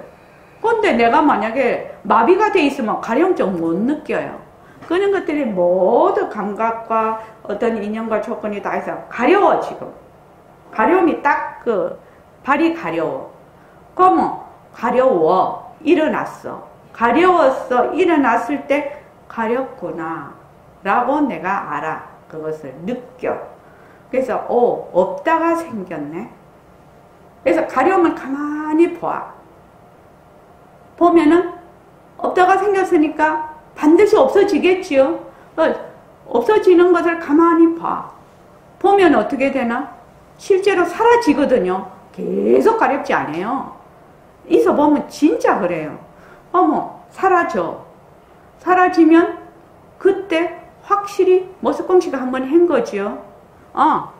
그런데 내가 만약에 마비가 돼 있으면 가려움증 못 느껴요. 그런 것들이 모두 감각과 어떤 인연과 조건이 다 있어. 가려워, 지금. 가려움이 딱 발이 가려워. 그러면 가려워. 일어났어. 가려웠어. 일어났을 때 가렵구나. 라고 내가 알아. 그것을 느껴. 그래서, 없다가 생겼네. 그래서 가려움을 가만히 봐. 보면은, 없다가 생겼으니까 반드시 없어지겠지요. 없어지는 것을 가만히 봐. 보면 어떻게 되나? 실제로 사라지거든요. 계속 가렵지 않아요. 있어 보면 진짜 그래요. 사라져. 사라지면 그때 확실히 모습공시가 한번 한 거지요.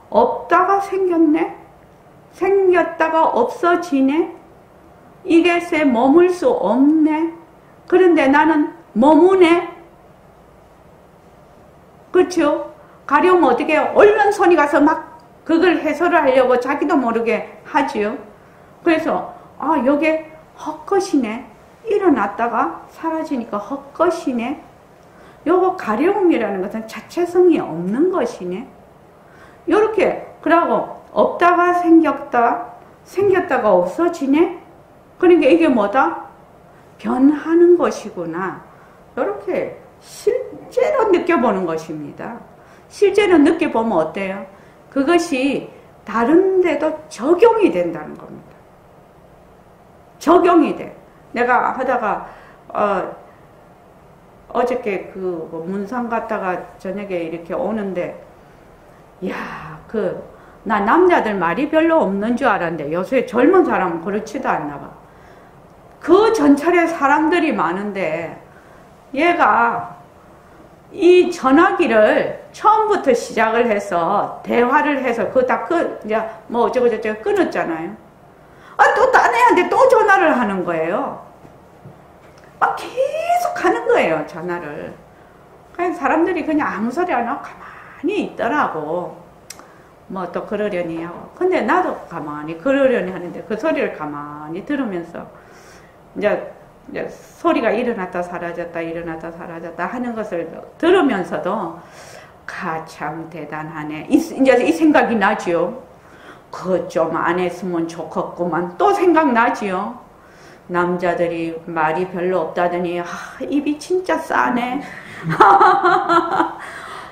없다가 생겼네. 생겼다가 없어지네. 이것에 머물 수 없네. 그런데 나는 머무네. 그렇죠? 가려우면 어떻게 얼른 손이 가서 막 그걸 해설을 하려고 자기도 모르게 하지요. 그래서 요게 헛것이네. 일어났다가 사라지니까 헛것이네. 요거 가려움이라는 것은 자체성이 없는 것이네. 요렇게 그러고 없다가 생겼다가 없어지네. 그러니까 이게 뭐다? 변하는 것이구나. 이렇게 실제로 느껴보는 것입니다. 실제로 느껴보면 어때요? 그것이 다른 데도 적용이 된다는 겁니다. 적용이 돼. 내가 하다가 어저께 문산 갔다가 저녁에 이렇게 오는데 나 남자들 말이 별로 없는 줄 알았는데 요새 젊은 사람은 그렇지도 않나 봐. 그 전철에 사람들이 많은데 얘가 이 전화기를 처음부터 시작을 해서 대화를 해서 어쩌고저쩌고 끊었잖아요. 또 딴 애한테 또 전화를 하는 거예요. 막 계속 하는 거예요, 전화를. 그냥 사람들이 그냥 아무 소리 안 하고 가만히 있더라고. 또 그러려니 하고. 근데 나도 가만히 그러려니 하는데 그 소리를 가만히 들으면서 이제 소리가 일어났다 사라졌다 일어났다 사라졌다 하는 것을 들으면서도 참 대단하네. 이제 이 생각이 나지요. 좀 안 했으면 좋겠구만. 또 생각나지요. 남자들이 말이 별로 없다더니 입이 진짜 싸네.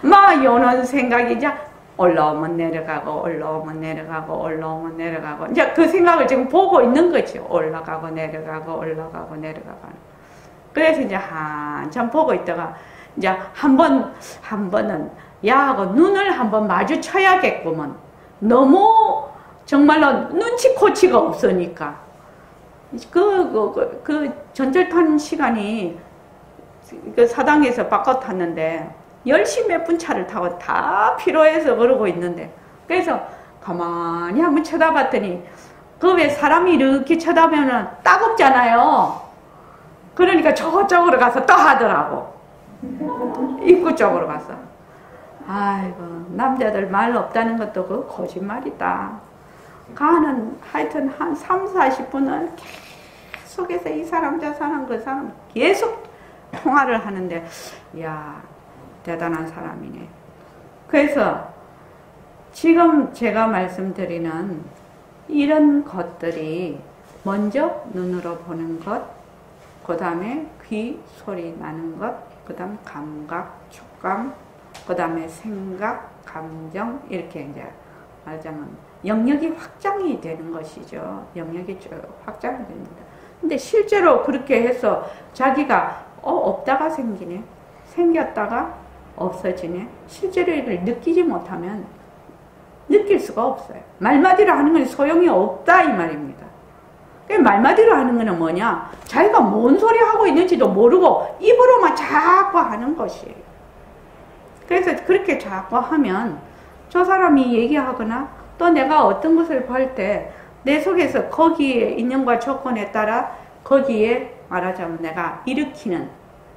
막 요런 생각이 이제 올라오면 내려가고 올라오면 내려가고 올라오면 내려가고 이제 그 생각을 지금 보고 있는 거죠. 올라가고 내려가고 올라가고 내려가고. 그래서 이제 한참 보고 있다가 이제 한 번은 야하고 눈을 한번 마주쳐야겠구먼. 너무 정말로 눈치코치가 없으니까. 그 전철 탄 시간이 사당에서 바꿔 탔는데 10시 몇 분 차를 타고 다 피로해서 그러고 있는데 그래서 가만히 한번 쳐다봤더니 왜 사람이 이렇게 쳐다보면 따갑잖아요. 그러니까 저쪽으로 가서 또 하더라고. 입구 쪽으로 가서. 아이고 남자들 말 없다는 것도 거짓말이다. 하여튼 한 3, 40분을 계속해서 이 사람 저 사람 그 사람 계속 통화를 하는데 대단한 사람이네. 그래서 지금 제가 말씀드리는 이런 것들이 먼저 눈으로 보는 것, 그 다음에 귀 소리 나는 것, 그 다음 감각, 촉감, 그 다음에 생각, 감정, 이렇게 이제 말하자면 영역이 확장이 되는 것이죠. 영역이 쭉 확장이 됩니다. 근데 실제로 그렇게 해서 자기가 없다가 생기네, 생겼다가 없어지네, 실제로 이걸 느끼지 못하면 느낄 수가 없어요. 말마디로 하는 건 소용이 없다 이 말입니다. 말마디로 하는 거는 뭐냐, 자기가 뭔 소리 하고 있는지도 모르고 입으로만 자꾸 하는 것이에요. 그래서 그렇게 자꾸 하면 저 사람이 얘기하거나 또 내가 어떤 것을 볼 때 내 속에서 거기에 인연과 조건에 따라 거기에 말하자면 내가 일으키는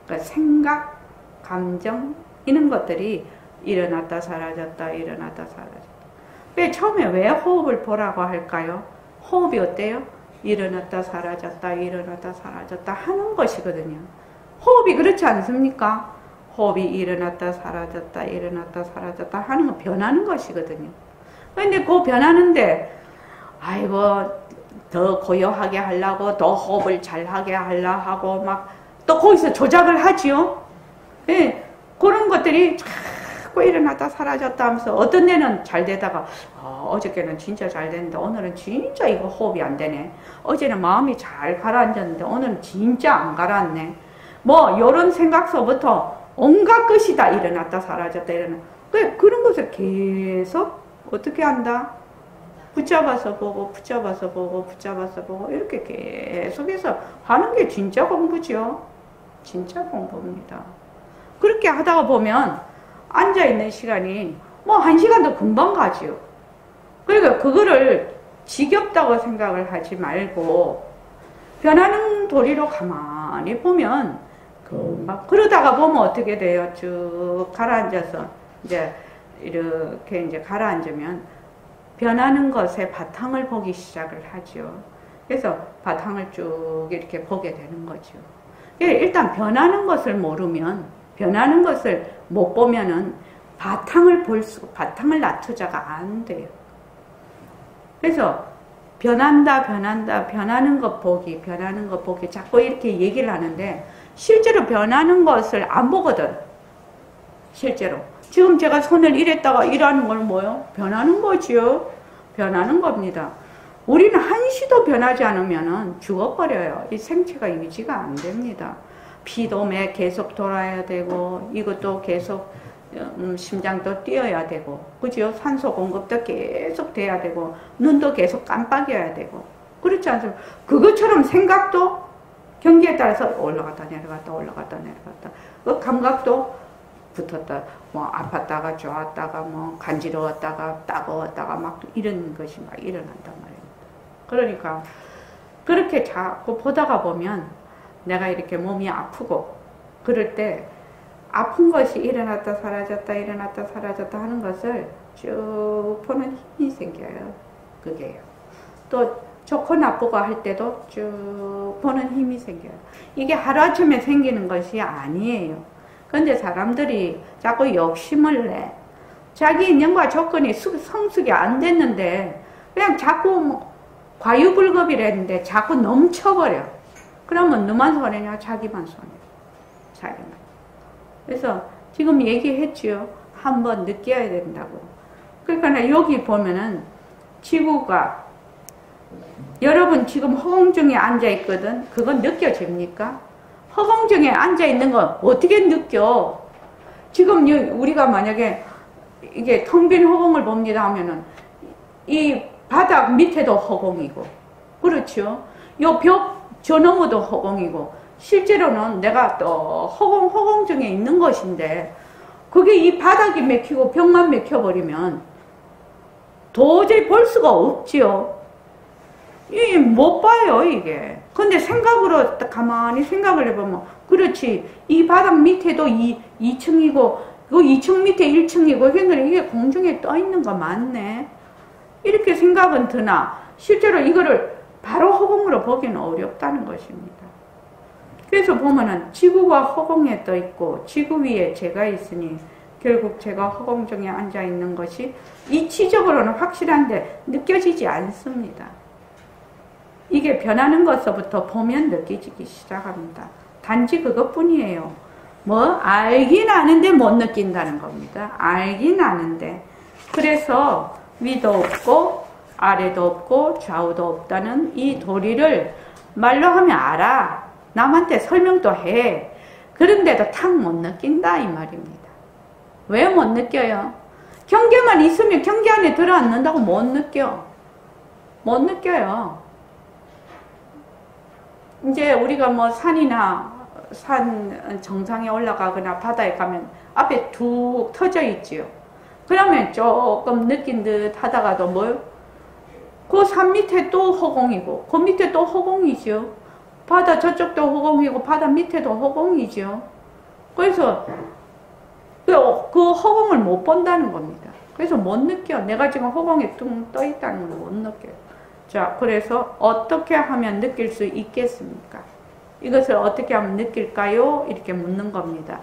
그러니까 생각, 감정 이런 것들이 일어났다 사라졌다 일어났다 사라졌다. 처음에 왜 호흡을 보라고 할까요? 호흡이 어때요? 일어났다 사라졌다 일어났다 사라졌다 하는 것이거든요. 호흡이 그렇지 않습니까? 호흡이 일어났다 사라졌다 일어났다 사라졌다 하는 건 변하는 것이거든요. 그런데 그 변하는데 아이고 더 고요하게 하려고 더 호흡을 잘하게 하려 하고 막 또 거기서 조작을 하지요. 예, 그런 것들이 자꾸 일어났다 사라졌다 하면서 어떤 데는 잘 되다가 어저께는 진짜 잘 됐는데 오늘은 진짜 이거 호흡이 안 되네. 어제는 마음이 잘 가라앉았는데 오늘은 진짜 안 가라앉네. 뭐 이런 생각서부터 온갖 것이 다 일어났다 사라졌다 일어났다. 그런 것을 계속 어떻게 한다? 붙잡아서 보고 붙잡아서 보고 붙잡아서 보고 이렇게 계속해서 하는 게 진짜 공부죠. 진짜 공부입니다. 그렇게 하다가 보면 앉아있는 시간이 뭐 1시간도 금방 가지요. 그러니까 그거를 지겹다고 생각을 하지 말고 변하는 도리로 가만히 보면 금방 그러다가 보면 어떻게 돼요? 쭉 가라앉아서 이제 이렇게 이제 가라앉으면 변하는 것의 바탕을 보기 시작을 하죠. 그래서 바탕을 쭉 이렇게 보게 되는 거죠. 일단 변하는 것을 모르면, 변하는 것을 못 보면은 바탕을 낮추자가 안 돼요. 그래서 변하는 것 보기 자꾸 이렇게 얘기를 하는데 실제로 변하는 것을 안 보거든. 실제로. 지금 제가 손을 이랬다가 이러는 건 뭐예요? 변하는 거지요. 변하는 겁니다. 우리는 한시도 변하지 않으면 죽어버려요. 이 생체가 유지가 안 됩니다. 피도 계속 돌아야 되고 이것도 계속 심장도 뛰어야 되고 그죠? 산소 공급도 계속 돼야 되고 눈도 계속 깜빡여야 되고 그렇지 않습니까? 그것처럼 생각도 경기에 따라서 올라갔다 내려갔다 올라갔다 내려갔다 그 감각도 붙었다, 뭐 아팠다가 좋았다가 뭐 간지러웠다가 따가웠다가 막 이런 것이 막 일어난단 말입니다. 그러니까 그렇게 자꾸 보다가 보면 내가 이렇게 몸이 아프고 그럴 때 아픈 것이 일어났다 사라졌다 일어났다 사라졌다 하는 것을 쭉 보는 힘이 생겨요. 그게요. 또 좋고 나쁘고 할 때도 쭉 보는 힘이 생겨요. 이게 하루아침에 생기는 것이 아니에요. 그런데 사람들이 자꾸 욕심을 내. 자기 인연과 조건이 성숙이 안 됐는데 그냥 자꾸 뭐 과유불급이랬는데 자꾸 넘쳐버려. 그러면 누만 손해냐? 자기만 손해. 자기만. 그래서 지금 얘기했지요. 한번 느껴야 된다고. 그러니까 여기 보면은 지구가 여러분 지금 허공중에 앉아있거든. 그건 느껴집니까? 허공중에 앉아있는 건 어떻게 느껴? 지금 우리가 만약에 이게 텅 빈 허공을 봅니다 하면은 이 바닥 밑에도 허공이고 그렇죠? 요 벽 저 너머도 허공이고 실제로는 내가 또 허공 중에 있는 것인데 그게 이 바닥이 막히고 벽만 막혀버리면 도저히 볼 수가 없지요. 이게 못 봐요, 이게. 근데 생각으로 가만히 생각을 해보면, 그렇지. 이 바닥 밑에도 2층이고, 그 2층 밑에 1층이고, 그러니까 이게 공중에 떠 있는 거 맞네. 이렇게 생각은 드나, 실제로 이거를 바로 허공으로 보기는 어렵다는 것입니다. 그래서 보면은 지구가 허공에 떠 있고, 지구 위에 제가 있으니, 결국 제가 허공 중에 앉아 있는 것이 이치적으로는 확실한데 느껴지지 않습니다. 이게 변하는 것서부터 보면 느껴지기 시작합니다. 단지 그것뿐이에요. 뭐 알긴 아는데 못 느낀다는 겁니다. 알긴 아는데. 그래서 위도 없고 아래도 없고 좌우도 없다는 이 도리를 말로 하면 알아. 남한테 설명도 해. 그런데도 탁 못 느낀다 이 말입니다. 왜 못 느껴요? 경계만 있으면 경계 안에 들어앉는다고 못 느껴. 못 느껴요. 이제 우리가 뭐 산이나 산 정상에 올라가거나 바다에 가면 앞에 툭 터져 있지요. 그러면 조금 느낀 듯 하다가도 뭐 그 산 밑에 또 허공이고 그 밑에 또 허공이죠. 바다 저쪽도 허공이고 바다 밑에도 허공이죠. 그래서 그 허공을 못 본다는 겁니다. 그래서 못 느껴. 내가 지금 허공에 뚱 떠 있다는 걸 못 느껴요. 자, 그래서 어떻게 하면 느낄 수 있겠습니까? 이것을 어떻게 하면 느낄까요? 이렇게 묻는 겁니다.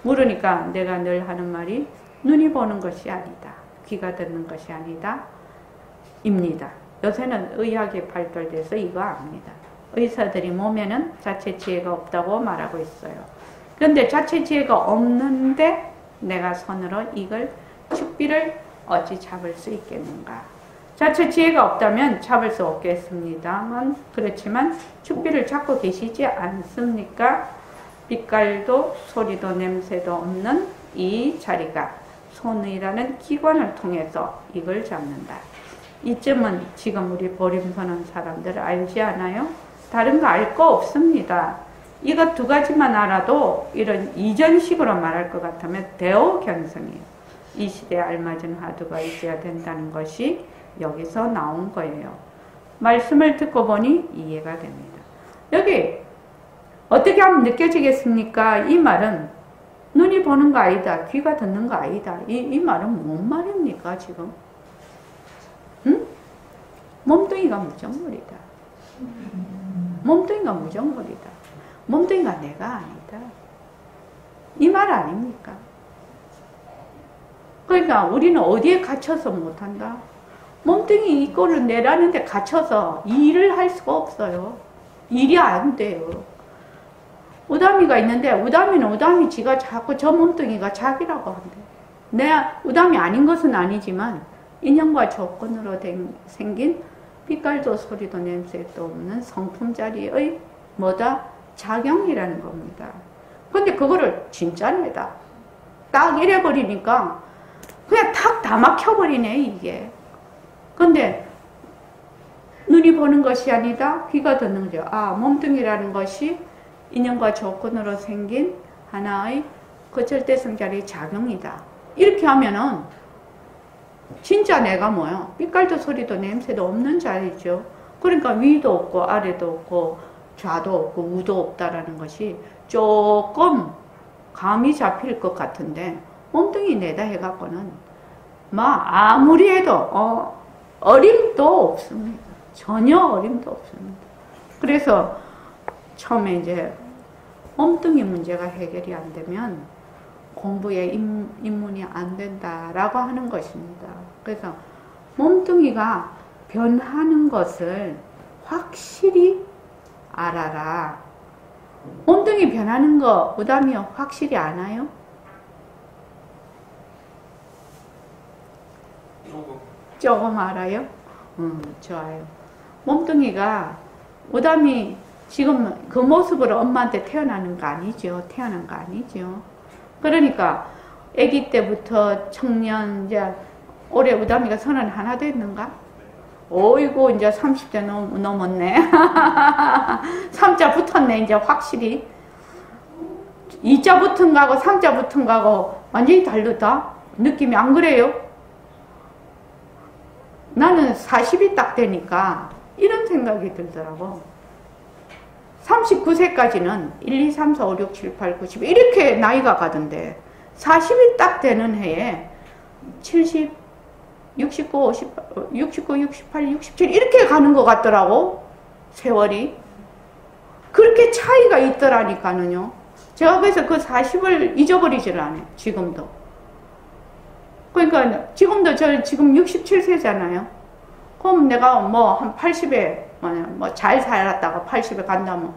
물으니까 내가 늘 하는 말이 눈이 보는 것이 아니다. 귀가 듣는 것이 아니다. 입니다. 요새는 의학이 발달돼서 이거 압니다. 의사들이 몸에는 자체 지혜가 없다고 말하고 있어요. 그런데 자체 지혜가 없는데 내가 손으로 이걸 축비를 어찌 잡을 수 있겠는가? 자체 지혜가 없다면 잡을 수 없겠습니다만 그렇지만 축비를 잡고 계시지 않습니까? 빛깔도 소리도 냄새도 없는 이 자리가 손이라는 기관을 통해서 이걸 잡는다. 이쯤은 지금 우리 보림서는 사람들 알지 않아요? 다른 거 알 거 없습니다. 이것 두 가지만 알아도 이런 이전식으로 말할 것 같으면 대오견성이에요. 이 시대에 알맞은 화두가 있어야 된다는 것이 여기서 나온 거예요. 말씀을 듣고 보니 이해가 됩니다. 여기 어떻게 하면 느껴지겠습니까? 이 말은 눈이 보는 거 아니다. 귀가 듣는 거 아니다. 이 말은 뭔 말입니까 지금? 응? 몸뚱이가 무정물이다. 몸뚱이가 무정물이다. 몸뚱이가 내가 아니다. 이 말 아닙니까? 그러니까 우리는 어디에 갇혀서 못한다? 몸뚱이 이거를 내라는데 갇혀서 일을 할 수가 없어요. 일이 안 돼요. 우담이가 있는데 우담이는 우담이 지가 자꾸 저 몸뚱이가 자기라고 한대. 내 우담이 아닌 것은 아니지만 인연과 조건으로 생긴 빛깔도 소리도 냄새도 없는 성품자리의 뭐다? 작용이라는 겁니다. 근데 그거를 진짜 내다. 딱 이래버리니까 그냥 탁 다 막혀버리네 이게. 근데 눈이 보는 것이 아니다. 귀가 듣는 거죠. 아, 몸뚱이라는 것이 인연과 조건으로 생긴 하나의 그 절대성자리의 작용이다. 이렇게 하면은 진짜 내가 뭐야? 빛깔도 소리도 냄새도 없는 자리죠. 그러니까 위도 없고 아래도 없고 좌도 없고 우도 없다라는 것이 조금 감이 잡힐 것 같은데 몸뚱이 내다 해갖고는 아무리 해도 어림도 없습니다. 전혀 어림도 없습니다. 그래서 처음에 이제 몸뚱이 문제가 해결이 안 되면 공부에 입문이 안 된다라고 하는 것입니다. 그래서 몸뚱이가 변하는 것을 확실히 알아라. 몸뚱이 변하는 거 부담이 확실히 아나요? 조금 알아요? 좋아요. 몸뚱이가 무담이 지금 그 모습으로 엄마한테 태어나는 거 아니죠. 태어난 거 아니죠. 그러니까 아기 때부터 청년 이제 올해 우담이가 31 됐는가? 어이구 이제 30대 넘었네. 3자 붙었네 이제 확실히. 2자 붙은 거하고 3자 붙은 거하고 완전히 다르다. 느낌이 안 그래요? 나는 40이 딱 되니까 이런 생각이 들더라고. 39세까지는 1, 2, 3, 4, 5, 6, 7, 8, 9, 10 이렇게 나이가 가던데 40이 딱 되는 해에 70, 69, 68, 67 이렇게 가는 것 같더라고. 세월이. 그렇게 차이가 있더라니까는요. 제가 그래서 그 40을 잊어버리질 않아요. 지금도. 그러니까 지금도 저 지금 67세잖아요. 그럼 내가 뭐 한 80에 뭐 잘 살았다가 80에 간다면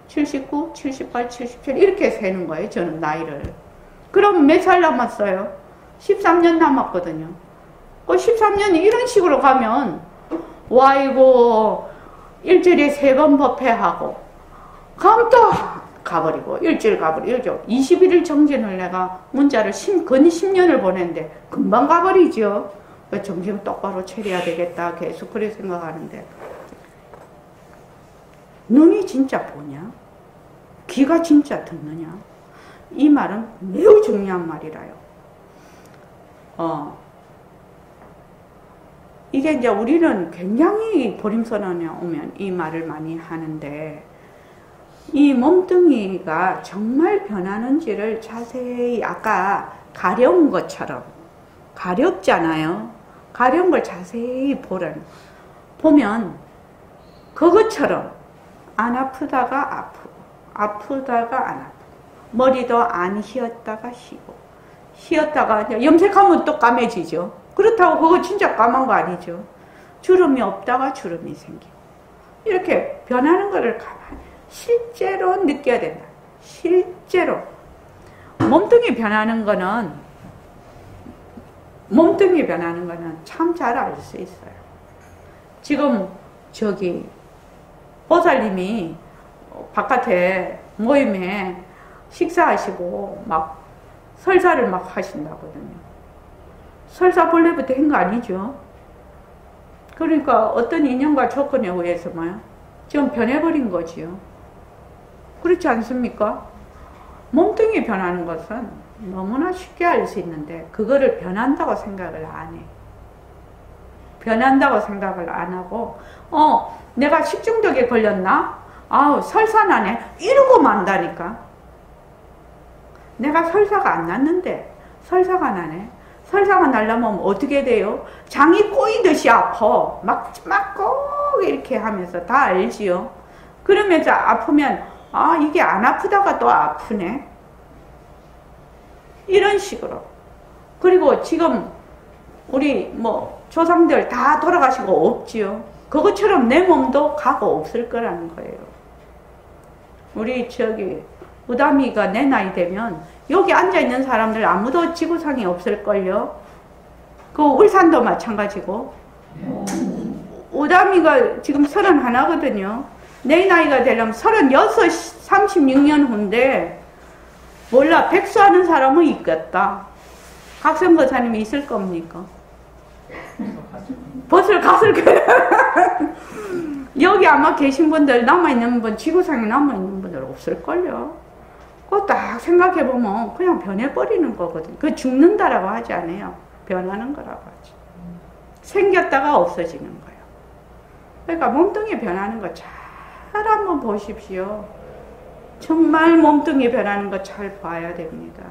79, 78, 77 이렇게 세는 거예요. 저는 나이를. 그럼 몇 살 남았어요? 13년 남았거든요. 13년이 이런 식으로 가면 와 이거 일주일에 3번 법회하고 그럼 또 가버리고 일주일 가버리고 21일 정진을 내가 문자를 근 10년을 보냈는데 금방 가버리죠. 정신 똑바로 차려야 되겠다 계속 그렇게 생각하는데 눈이 진짜 보냐? 귀가 진짜 듣느냐? 이 말은 매우 중요한 말이라요. 이게 이제 우리는 굉장히 보림선언에 오면 이 말을 많이 하는데 이 몸뚱이가 정말 변하는지를 자세히 아까 가려운 것처럼 가렵잖아요. 가려운 걸 자세히 보면 그것처럼 안 아프다가 아프고 아프다가 안 아프고 머리도 안 휘었다가 휘고 휘었다가 염색하면 또 까매지죠. 그렇다고 그거 진짜 까만 거 아니죠. 주름이 없다가 주름이 생기고 이렇게 변하는 거를 가만히 실제로 느껴야 된다. 실제로 몸뚱이 변하는 거는 참 잘 알 수 있어요. 지금 저기 보살님이 바깥에 모임에 식사하시고 막 설사를 막 하신다거든요. 설사 본래부터 한 거 아니죠. 그러니까 어떤 인연과 조건에 의해서 뭐야? 지금 변해버린 거지요. 그렇지 않습니까? 몸뚱이 변하는 것은 너무나 쉽게 알 수 있는데 그거를 변한다고 생각을 안 해. 변한다고 생각을 안 하고 내가 식중독에 걸렸나? 설사나네. 이러고 만다니까. 내가 설사가 안 났는데 설사가 나네. 설사가 나려면 어떻게 돼요? 장이 꼬이듯이 아파. 막 꼭 이렇게 하면서 다 알지요. 그러면서 아프면 이게 안 아프다가 또 아프네. 이런 식으로. 그리고 지금 우리 조상들 다 돌아가시고 없지요. 그것처럼 내 몸도 가고 없을 거라는 거예요. 우리 우다미가 내 나이 되면 여기 앉아있는 사람들 아무도 지구상에 없을걸요. 그 울산도 마찬가지고. 우다미가 지금 31거든요. 내 나이가 되려면 36, 36년 후인데 몰라 백수하는 사람은 있겠다. 각성거사님이 있을 겁니까? 벌써 갔을 거예요. 여기 아마 계신 분들 남아있는 분 지구상에 남아있는 분들 없을걸요. 그거 딱 생각해보면 그냥 변해버리는 거거든. 그 죽는다라고 하지 않아요. 변하는 거라고 하지. 생겼다가 없어지는 거예요. 그러니까 몸뚱이 변하는 거 잘 한번 보십시오. 정말 몸뚱이 변하는 거 잘 봐야 됩니다.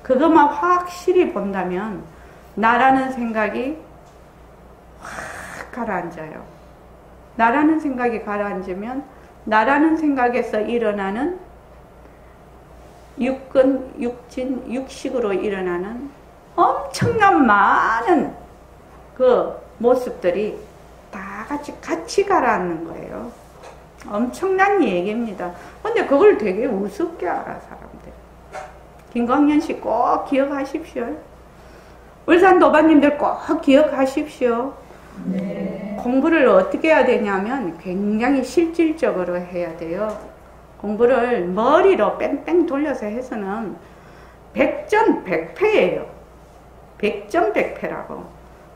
그것만 확실히 본다면 나라는 생각이 확 가라앉아요. 나라는 생각이 가라앉으면 나라는 생각에서 일어나는 육식으로 일어나는 엄청난 많은 그 모습들이 다 같이 가라앉는 거예요. 엄청난 얘기입니다. 근데 그걸 되게 우습게 알아, 사람들. 김광현 씨 꼭 기억하십시오. 울산 도반님들 꼭 기억하십시오. 네. 공부를 어떻게 해야 되냐면 굉장히 실질적으로 해야 돼요. 공부를 머리로 뺑뺑 돌려서 해서는 백전백패예요. 백전백패라고.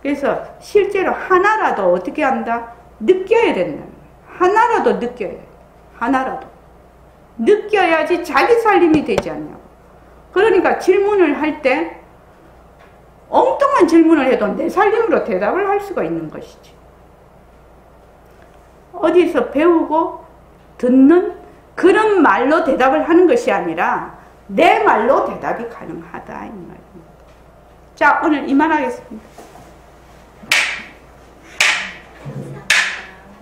그래서 실제로 하나라도 어떻게 한다? 느껴야 된다. 하나라도 느껴야 돼. 하나라도. 느껴야지 자기 살림이 되지 않냐고. 그러니까 질문을 할 때 엉뚱한 질문을 해도 내 살림으로 대답을 할 수가 있는 것이지. 어디서 배우고 듣는 그런 말로 대답을 하는 것이 아니라 내 말로 대답이 가능하다 이 말입니다. 자, 오늘 이만하겠습니다.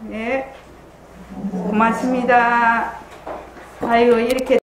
네, 고맙습니다. 아이고 이렇게